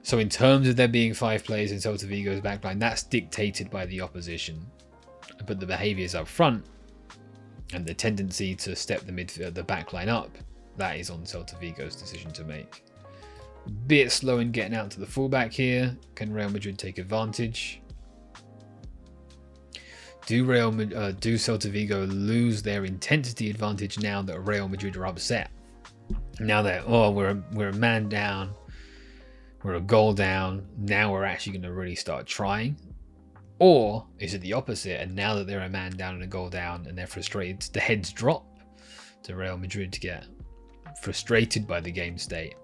So in terms of there being 5 players in Celta Vigo's backline, that's dictated by the opposition. But the behaviours up front and the tendency to step the backline up, that is on Celta Vigo's decision to make. Bit slow in getting out to the fullback here. Can Real Madrid take advantage? Do Celta Vigo lose their intensity advantage now that Real Madrid are upset? Now that we're a man down, we're a goal down, now we're actually going to really start trying? Or is it the opposite, and now that they're a man down and a goal down and they're frustrated, the heads drop to Real Madrid to get frustrated by the game state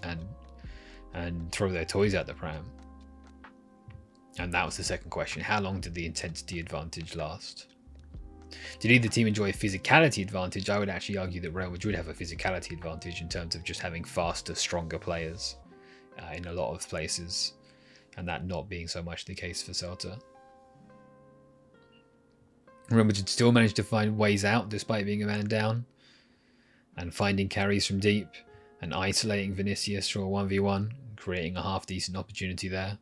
and throw their toys out the pram? And that was the second question. How long did the intensity advantage last? Did either team enjoy a physicality advantage? I would actually argue that Real Madrid have a physicality advantage in terms of just having faster, stronger players in a lot of places, and that not being so much the case for Celta. Real Madrid still managed to find ways out despite being a man down and finding carries from deep and isolating Vinicius for a 1v1, creating a half-decent opportunity there.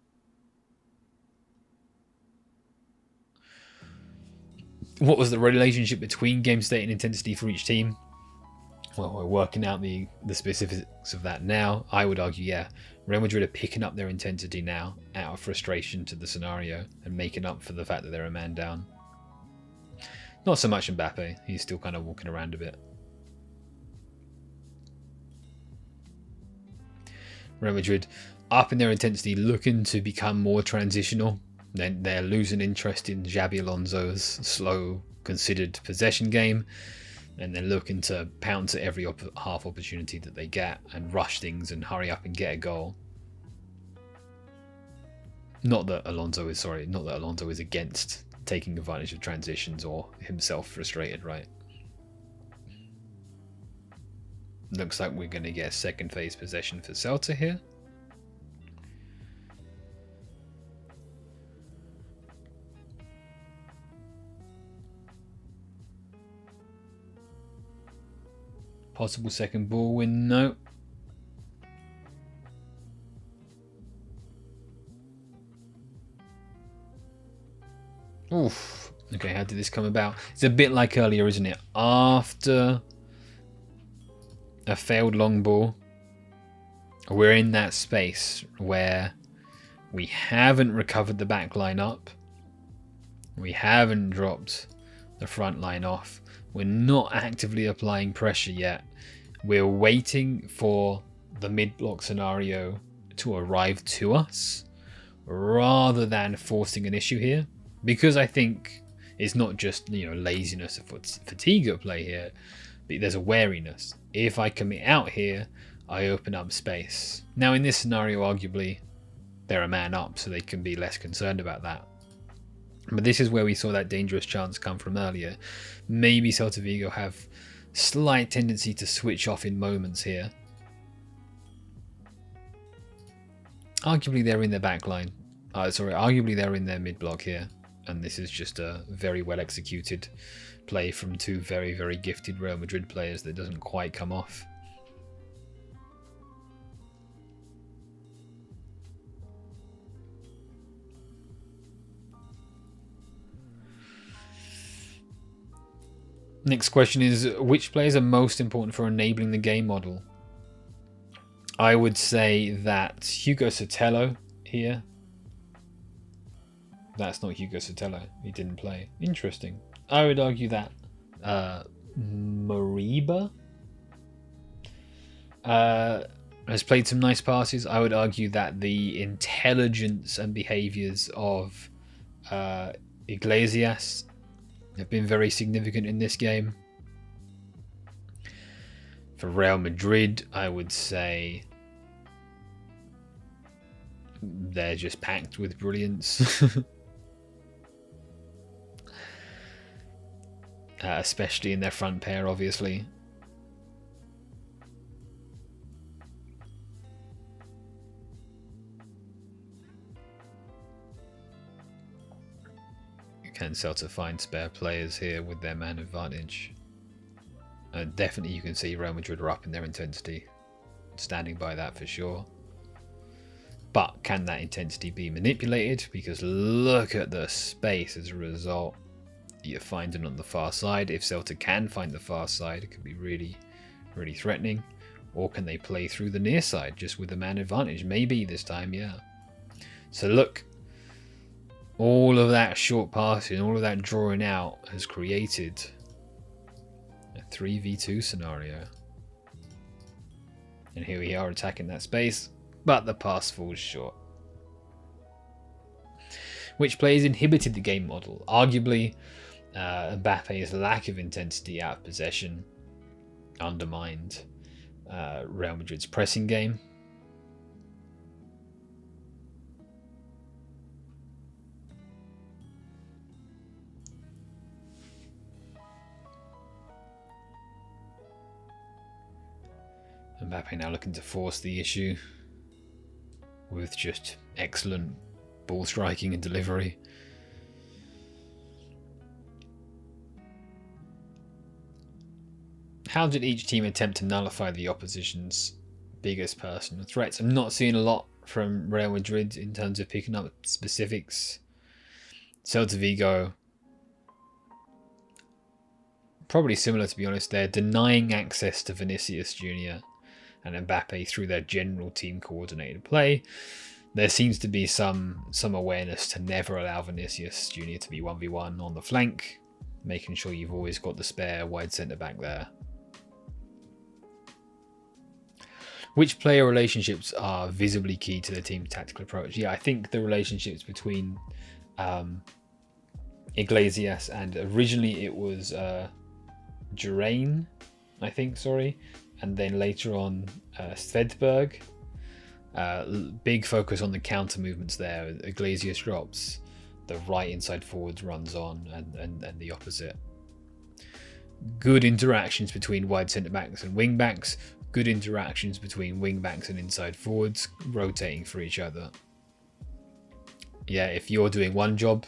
What was the relationship between game state and intensity for each team? Well, we're working out the specifics of that now. I would argue, yeah, Real Madrid are picking up their intensity now out of frustration to the scenario and making up for the fact that they're a man down. Not so much Mbappe. He's still kind of walking around a bit. Real Madrid up in their intensity, looking to become more transitional. Then they're losing interest in Xabi Alonso's slow, considered possession game, and they're looking to pounce at every half opportunity that they get and rush things and hurry up and get a goal. Not that Alonso is against taking advantage of transitions or himself frustrated, right? Looks like we're going to get a second phase possession for Celta here. Possible second ball win, no. Oof. Okay, how did this come about? It's a bit like earlier, isn't it? After a failed long ball, we're in that space where we haven't recovered the back line up. We haven't dropped the front line off. We're not actively applying pressure yet. We're waiting for the mid-block scenario to arrive to us rather than forcing an issue here. Because I think it's not just, laziness or fatigue at play here, but there's a wariness. If I commit out here, I open up space. Now in this scenario, arguably, they're a man up, so they can be less concerned about that. But this is where we saw that dangerous chance come from earlier. Maybe Celta Vigo have slight tendency to switch off in moments here. Arguably they're in their back line. Arguably they're in their mid-block here. And this is just a very well executed play from two very, very gifted Real Madrid players that doesn't quite come off. Next question is, which players are most important for enabling the game model? I would say that Hugo Sotelo here. That's not Hugo Sotelo. He didn't play. Interesting. I would argue that Mariba has played some nice passes. I would argue that the intelligence and behaviours of Iglesias have been very significant in this game. For Real Madrid, I would say they're just packed with brilliance. Especially in their front pair, obviously. Can Celta find spare players here with their man advantage? Definitely you can see Real Madrid are up in their intensity. Standing by that for sure. But can that intensity be manipulated? Because look at the space as a result. You're finding on the far side. If Celta can find the far side, it could be really, really threatening. Or can they play through the near side just with the man advantage? Maybe this time, yeah. So look. All of that short passing, all of that drawing out has created a 3v2 scenario. And here we are attacking that space, but the pass falls short. Which players inhibited the game model? Arguably, Mbappe's lack of intensity out of possession undermined Real Madrid's pressing game. Mbappe now looking to force the issue with just excellent ball striking and delivery. How did each team attempt to nullify the opposition's biggest personal threats? I'm not seeing a lot from Real Madrid in terms of picking up specifics. Celta Vigo probably similar, to be honest. They're denying access to Vinicius Jr. and Mbappe through their general team coordinated play. There seems to be some awareness to never allow Vinicius Jr. to be 1v1 on the flank, making sure you've always got the spare wide centre back there. Which player relationships are visibly key to the team's tactical approach? Yeah, I think the relationships between Iglesias and originally it was Jurain, I think, sorry, and then later on Svedberg. Big focus on the counter movements there. Iglesias drops, the right inside forwards runs on, and the opposite. Good interactions between wide centre backs and wing backs. Good interactions between wing backs and inside forwards, rotating for each other. Yeah, if you're doing one job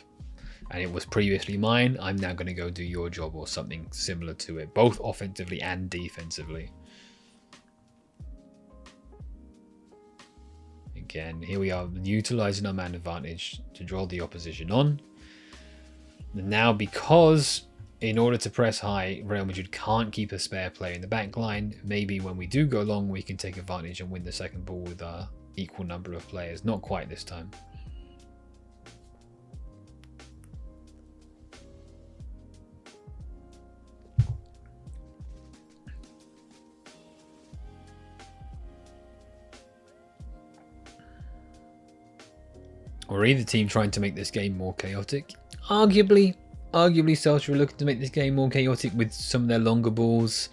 and it was previously mine, I'm now going to go do your job or something similar to it, both offensively and defensively. Again, here we are utilising our man advantage to draw the opposition on. And now, because in order to press high, Real Madrid can't keep a spare player in the back line, maybe when we do go long, we can take advantage and win the second ball with our equal number of players. Not quite this time. Or either team trying to make this game more chaotic. Arguably Celtic are looking to make this game more chaotic with some of their longer balls,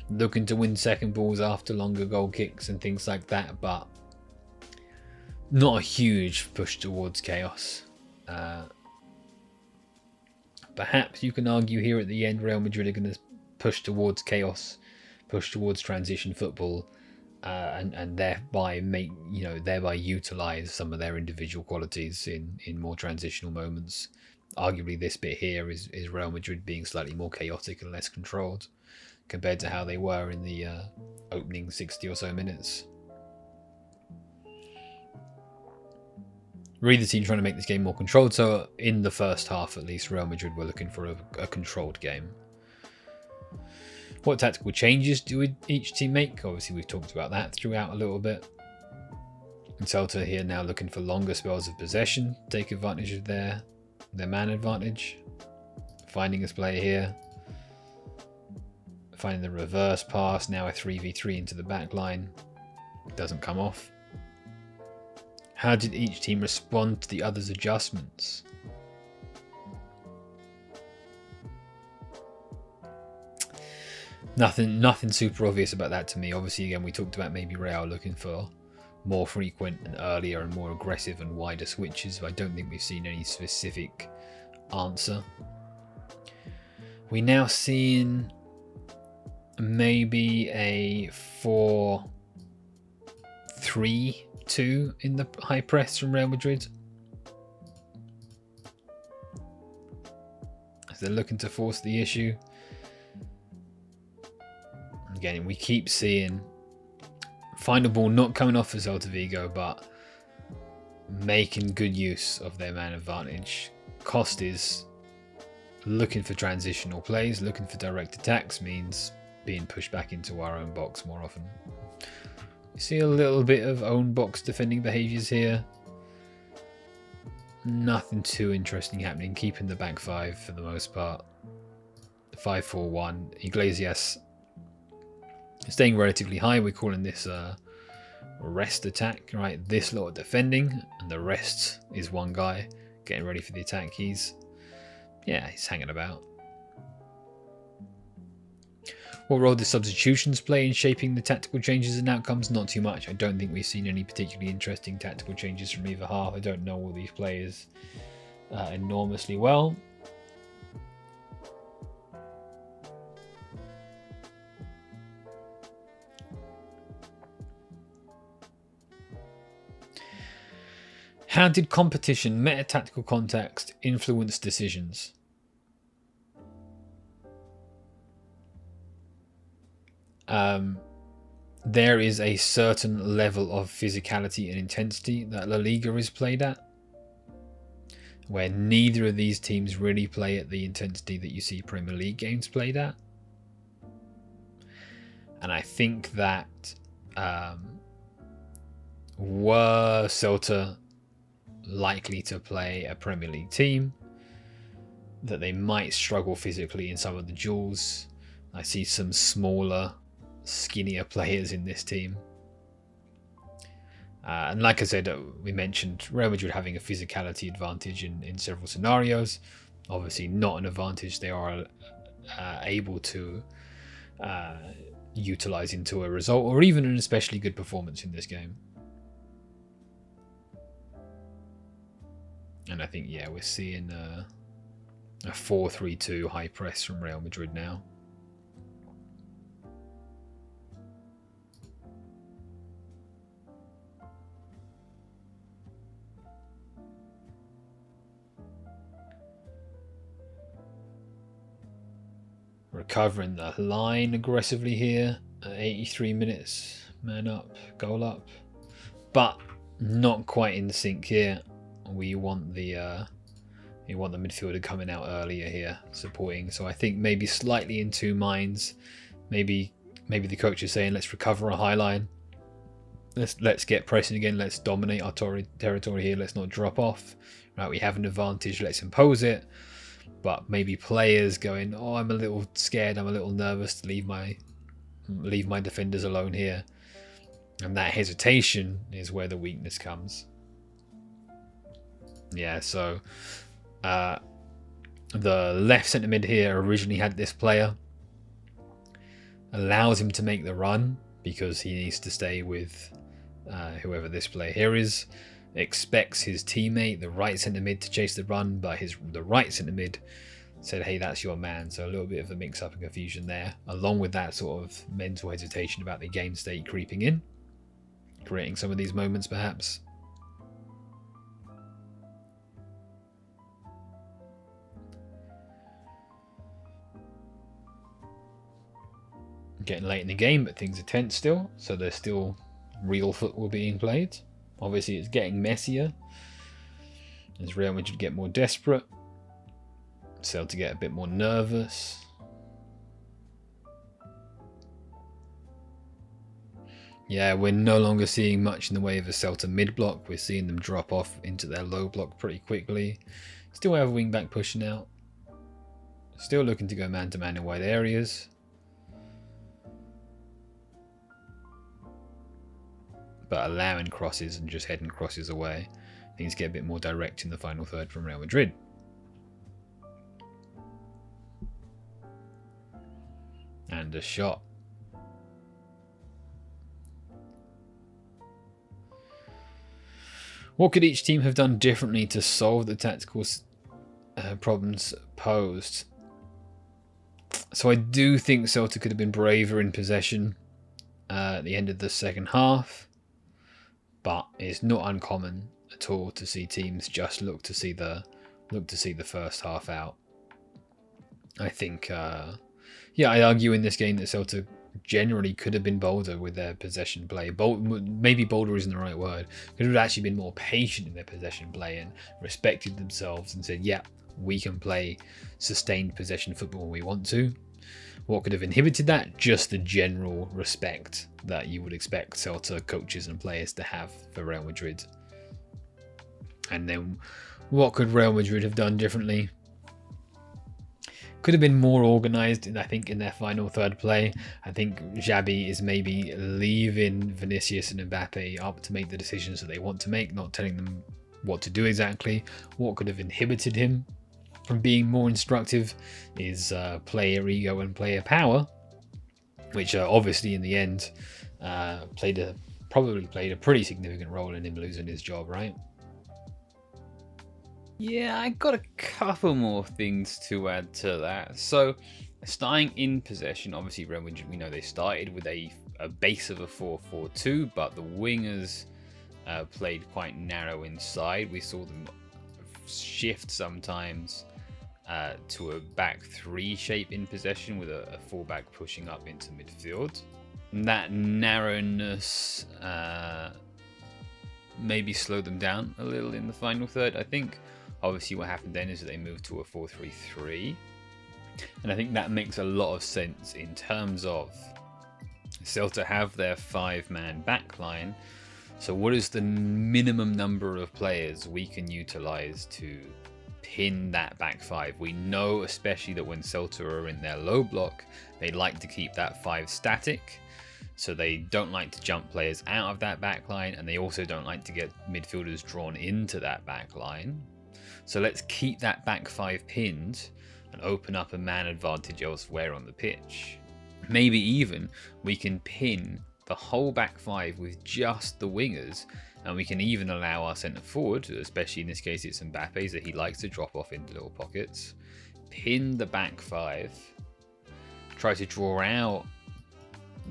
looking to win second balls after longer goal kicks and things like that, but not a huge push towards chaos. Perhaps you can argue here at the end Real Madrid are going to push towards chaos, push towards transition football, and thereby utilize some of their individual qualities in more transitional moments. Arguably, this bit here is Real Madrid being slightly more chaotic and less controlled compared to how they were in the opening 60 or so minutes. Really, the team trying to make this game more controlled. So in the first half, at least, Real Madrid were looking for a controlled game. What tactical changes do each team make? Obviously, we've talked about that throughout a little bit. And Celta here now looking for longer spells of possession, take advantage of their man advantage. Finding his player here. Finding the reverse pass, now a 3v3 into the back line. Doesn't come off. How did each team respond to the other's adjustments? Nothing super obvious about that to me. Obviously, again, we talked about maybe Real looking for more frequent and earlier and more aggressive and wider switches. I don't think we've seen any specific answer. We now seeing maybe a 4-3-2 in the high press from Real Madrid. As they're looking to force the issue. Again, we keep seeing final ball not coming off for Celta Vigo, but making good use of their man advantage. Cost is looking for transitional plays, looking for direct attacks, means being pushed back into our own box more often. You see a little bit of own box defending behaviours here. Nothing too interesting happening, keeping the back five for the most part. 5-4-1. Iglesias staying relatively high. We're calling this a rest attack, right? This lot of defending, and the rest is one guy getting ready for the attack. He's hanging about. What role do substitutions play in shaping the tactical changes and outcomes? Not too much. I don't think we've seen any particularly interesting tactical changes from either half. I don't know all these players enormously well. How did competition, meta-tactical context, influence decisions? There is a certain level of physicality and intensity that La Liga is played at, where neither of these teams really play at the intensity that you see Premier League games played at. And I think that were Celta likely to play a Premier League team, that they might struggle physically in some of the duels. I see some smaller, skinnier players in this team. And like I said, we mentioned Real Madrid having a physicality advantage in several scenarios. Obviously not an advantage they are able to utilize into a result or even an especially good performance in this game. And I think, yeah, we're seeing a 4-3-2 high press from Real Madrid now. Recovering the line aggressively here at 83 minutes. Man up, goal up. But not quite in sync here. We want the midfielder coming out earlier here, supporting. So I think maybe slightly in two minds. Maybe the coach is saying, let's recover a high line. Let's get pressing again. Let's dominate our territory here. Let's not drop off. Right, we have an advantage. Let's impose it. But maybe players going, oh, I'm a little scared. I'm a little nervous to leave my defenders alone here. And that hesitation is where the weakness comes. Yeah, so the left centre mid here originally had this player. Allows him to make the run because he needs to stay with whoever this player here is. Expects his teammate, the right centre mid, to chase the run, but the right centre mid said, hey, that's your man. So a little bit of a mix up and confusion there, along with that sort of mental hesitation about the game state creeping in, creating some of these moments perhaps. Getting late in the game, but things are tense still, so there's still real football being played. Obviously it's getting messier as Real Madrid get more desperate, Celta get a bit more nervous. Yeah, we're no longer seeing much in the way of a Celta mid-block. We're seeing them drop off into their low block pretty quickly. Still have a wing-back pushing out. Still looking to go man-to-man in wide areas. But allowing crosses and just heading crosses away. Things get a bit more direct in the final third from Real Madrid. And a shot. What could each team have done differently to solve the tactical problems posed? So I do think Celta could have been braver in possession at the end of the second half. But it's not uncommon at all to see teams just look to see the first half out. I think, yeah, I argue in this game that Celta generally could have been bolder with their possession play. Maybe bolder isn't the right word. Could have actually been more patient in their possession play and respected themselves and said, yeah, we can play sustained possession football when we want to. What could have inhibited that? Just the general respect that you would expect Celta coaches and players to have for Real Madrid. And then what could Real Madrid have done differently? Could have been more organised, I think, in their final third play. I think Xabi is maybe leaving Vinicius and Mbappe up to make the decisions that they want to make, not telling them what to do exactly. What could have inhibited him from being more instructive is player ego and player power, which obviously in the end probably played a pretty significant role in him losing his job, right? Yeah, I got a couple more things to add to that. So, starting in possession, obviously Real Madrid, we know they started with a base of a 4-4-2, but the wingers played quite narrow inside. We saw them shift sometimes to a back three shape in possession with a fullback pushing up into midfield. And that narrowness maybe slowed them down a little in the final third, I think. Obviously what happened then is that they moved to a 4-3-3. And I think that makes a lot of sense in terms of Celta have their 5-man backline. So what is the minimum number of players we can utilize to pin that back 5? We know especially that when Celta are in their low block, they like to keep that 5 static. So they don't like to jump players out of that back line, and they also don't like to get midfielders drawn into that back line. So let's keep that back 5 pinned and open up a man advantage elsewhere on the pitch. Maybe even we can pin the whole back 5 with just the wingers, and we can even allow our centre forward, especially in this case it's Mbappe, so he likes to drop off into little pockets, pin the back 5, try to draw out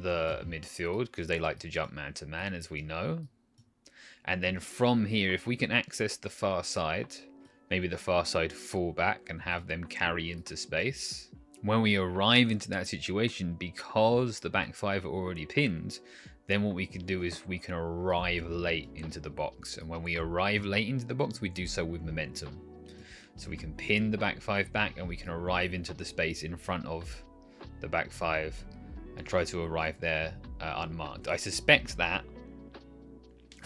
the midfield because they like to jump man to man, as we know. And then from here, if we can access the far side, maybe the far side full back, and have them carry into space. When we arrive into that situation, because the back 5 are already pinned, then what we can do is we can arrive late into the box. And when we arrive late into the box, we do so with momentum. So we can pin the back 5 back, and we can arrive into the space in front of the back 5 and try to arrive there unmarked. I suspect that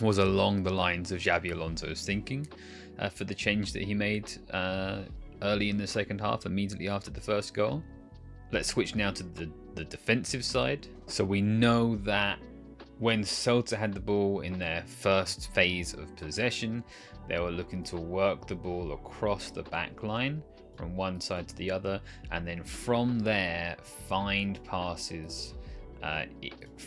was along the lines of Xabi Alonso's thinking for the change that he made early in the second half, immediately after the first goal. Let's switch now to the defensive side. So we know that when Celta had the ball in their first phase of possession, they were looking to work the ball across the back line from one side to the other, and then from there find passes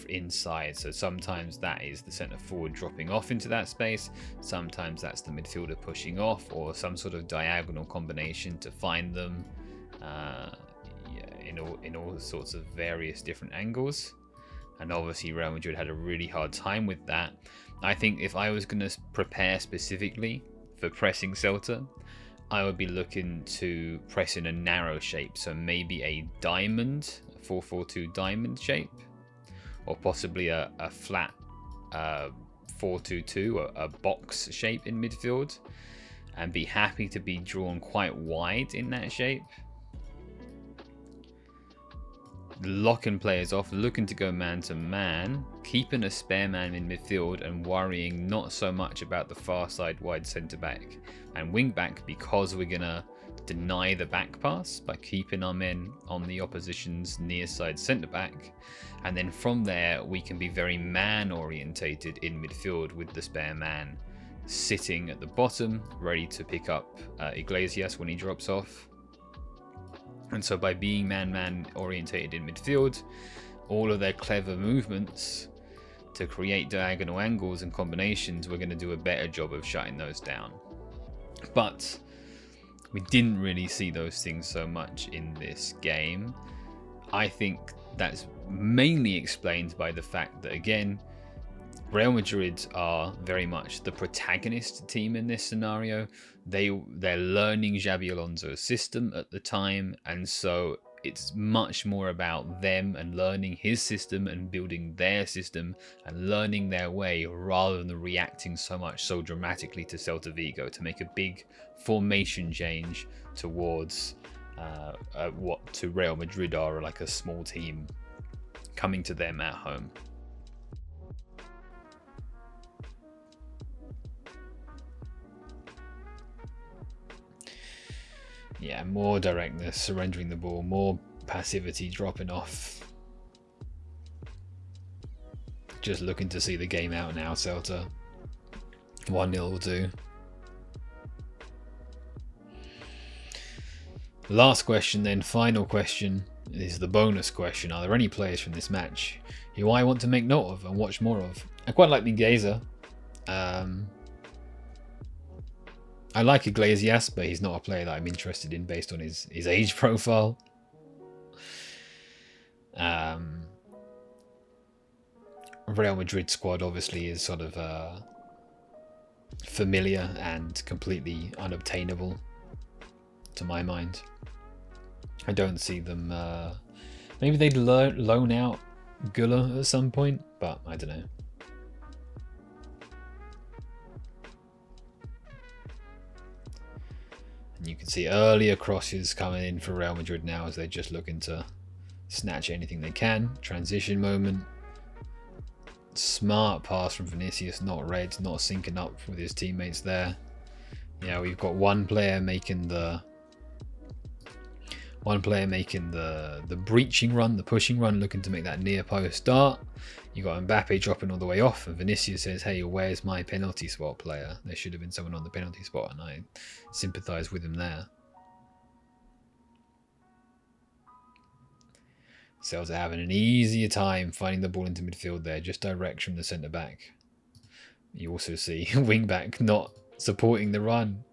inside. So sometimes that is the centre forward dropping off into that space, sometimes that's the midfielder pushing off, or some sort of diagonal combination to find them in all sorts of various different angles. And obviously Real Madrid had a really hard time with that. I think if I was going to prepare specifically for pressing Celta, I would be looking to press in a narrow shape, so maybe a diamond, a 4-4-2 diamond shape, or possibly a flat 4-2-2, a box shape in midfield, and be happy to be drawn quite wide in that shape. Locking players off, looking to go man to man, keeping a spare man in midfield, and worrying not so much about the far side wide centre back and wing back, because we're gonna deny the back pass by keeping our men on the opposition's near side centre back. And then from there we can be very man orientated in midfield, with the spare man sitting at the bottom ready to pick up Iglesias when he drops off. And so by being man orientated in midfield, all of their clever movements to create diagonal angles and combinations, we're going to do a better job of shutting those down. But we didn't really see those things so much in this game. I think that's mainly explained by the fact that, again, Real Madrid are very much the protagonist team in this scenario. They're learning Xabi Alonso's system at the time, and so it's much more about them and learning his system and building their system and learning their way, rather than reacting so dramatically to Celta Vigo to make a big formation change towards what to Real Madrid are like a small team coming to them at home. Yeah, more directness, surrendering the ball, more passivity, dropping off. Just looking to see the game out now, Celta. 1-0 will do. Last question then, final question, is the bonus question. Are there any players from this match who I want to make note of and watch more of? I quite like Mingueza. I like Iglesias, but he's not a player that I'm interested in based on his age profile. Real Madrid squad obviously is sort of familiar and completely unobtainable to my mind. I don't see them... maybe they'd loan out Güler at some point, but I don't know. And you can see earlier crosses coming in for Real Madrid now as they're just looking to snatch anything they can. Transition moment. Smart pass from Vinicius, not red, not syncing up with his teammates there. Yeah, we've got one player making the breaching run, the pushing run, looking to make that near post dart. You got Mbappe dropping all the way off, and Vinicius says, "Hey, where's my penalty spot player? There should have been someone on the penalty spot," and I sympathise with him there. Celta having an easier time finding the ball into midfield there, just direct from the centre back. You also see wing back not supporting the run.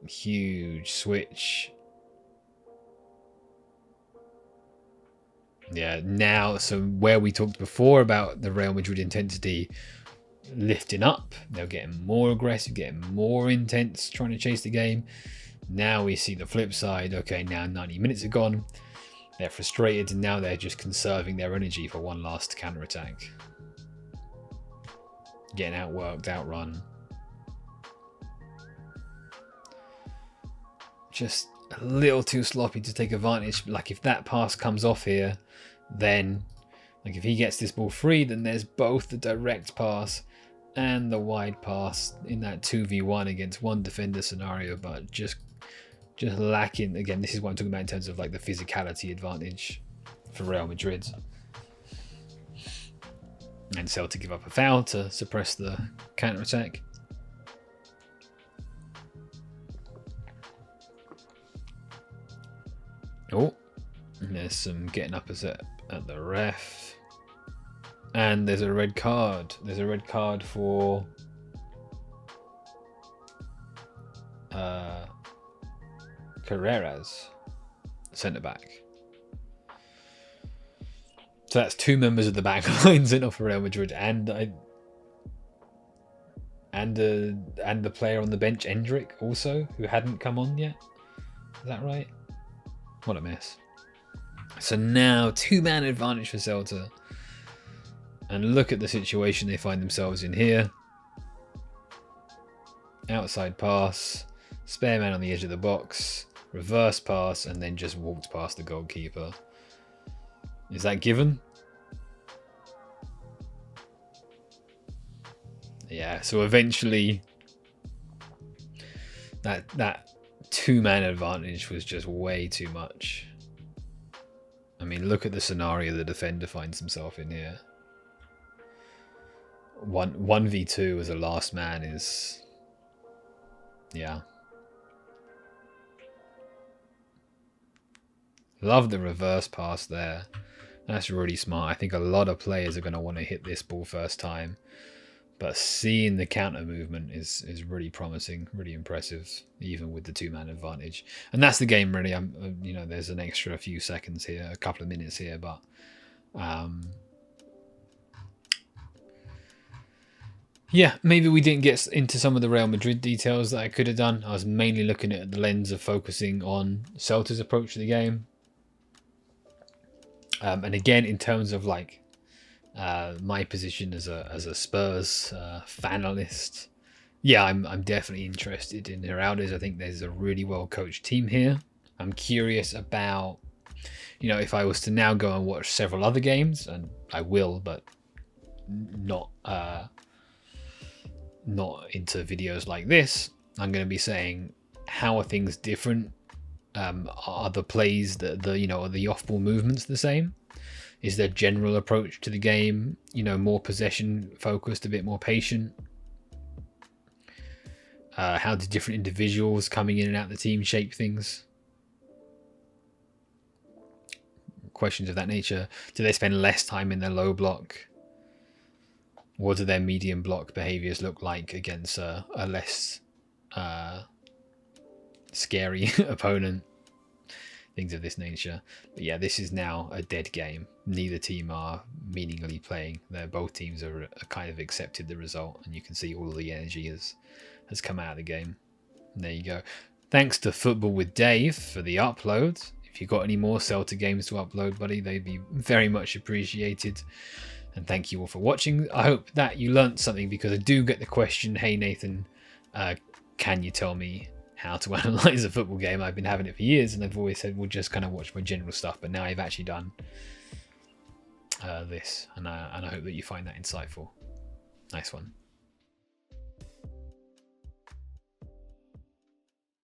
Huge switch. Yeah, now, so where we talked before about the Real Madrid intensity lifting up, they're getting more aggressive, getting more intense, trying to chase the game. Now we see the flip side. Okay, now 90 minutes are gone. They're frustrated, and now they're just conserving their energy for one last counter-attack. Getting outworked, outrun. Just a little too sloppy to take advantage. Like, if that pass comes off here, then, like, if he gets this ball free, then there's both the direct pass and the wide pass in that 2v1 against one defender scenario, but just lacking. Again, this is what I'm talking about in terms of like the physicality advantage for Real Madrid. And Celta give up a foul to suppress the counter-attack. Oh, and there's some getting up at the ref. And there's a red card. There's a red card for Carreras, centre back. So that's two members of the back line sent off for Real Madrid, and the player on the bench, Endrick, also, who hadn't come on yet. Is that right? What a mess. So now 2-man advantage for Celta. And look at the situation they find themselves in here. Outside pass, spare man on the edge of the box, reverse pass, and then just walked past the goalkeeper. Is that given? Yeah, so eventually that 2-man advantage was just way too much. I mean, look at the scenario the defender finds himself in here. 1v2 as a last man is... yeah. Love the reverse pass there. That's really smart. I think a lot of players are going to want to hit this ball first time. But seeing the counter movement is really promising, really impressive, even with the 2-man advantage. And that's the game, really. You know, there's an extra few seconds here, a couple of minutes here, but yeah, maybe we didn't get into some of the Real Madrid details that I could have done. I was mainly looking at the lens of focusing on Celta's approach to the game. And again, in terms of like my position as a Spurs fanalist, yeah, I'm definitely interested in Heraldes. I think there's a really well coached team here. I'm curious about, you know, if I was to now go and watch several other games, and I will, but not into videos like this, I'm going to be saying, how are things different? Are the plays, are the off-ball movements the same? Is their general approach to the game, you know, more possession focused, a bit more patient? How do different individuals coming in and out of the team shape things? Questions of that nature. Do they spend less time in their low block? What do their medium block behaviors look like against a less scary opponent? Things of this nature. But yeah, this is now a dead game. Neither team are meaningfully playing. Both teams are kind of accepted the result, and you can see all the energy has come out of the game. And there you go. Thanks to Football with Dave for the upload. If you've got any more Celta games to upload, buddy, they'd be very much appreciated. And thank you all for watching. I hope that you learnt something, because I do get the question, hey Nathan, can you tell me how to analyze a football game? I've been having it for years, and I've always said, well, just kind of watch my general stuff. But now I've actually done this, and I hope that you find that insightful. Nice one.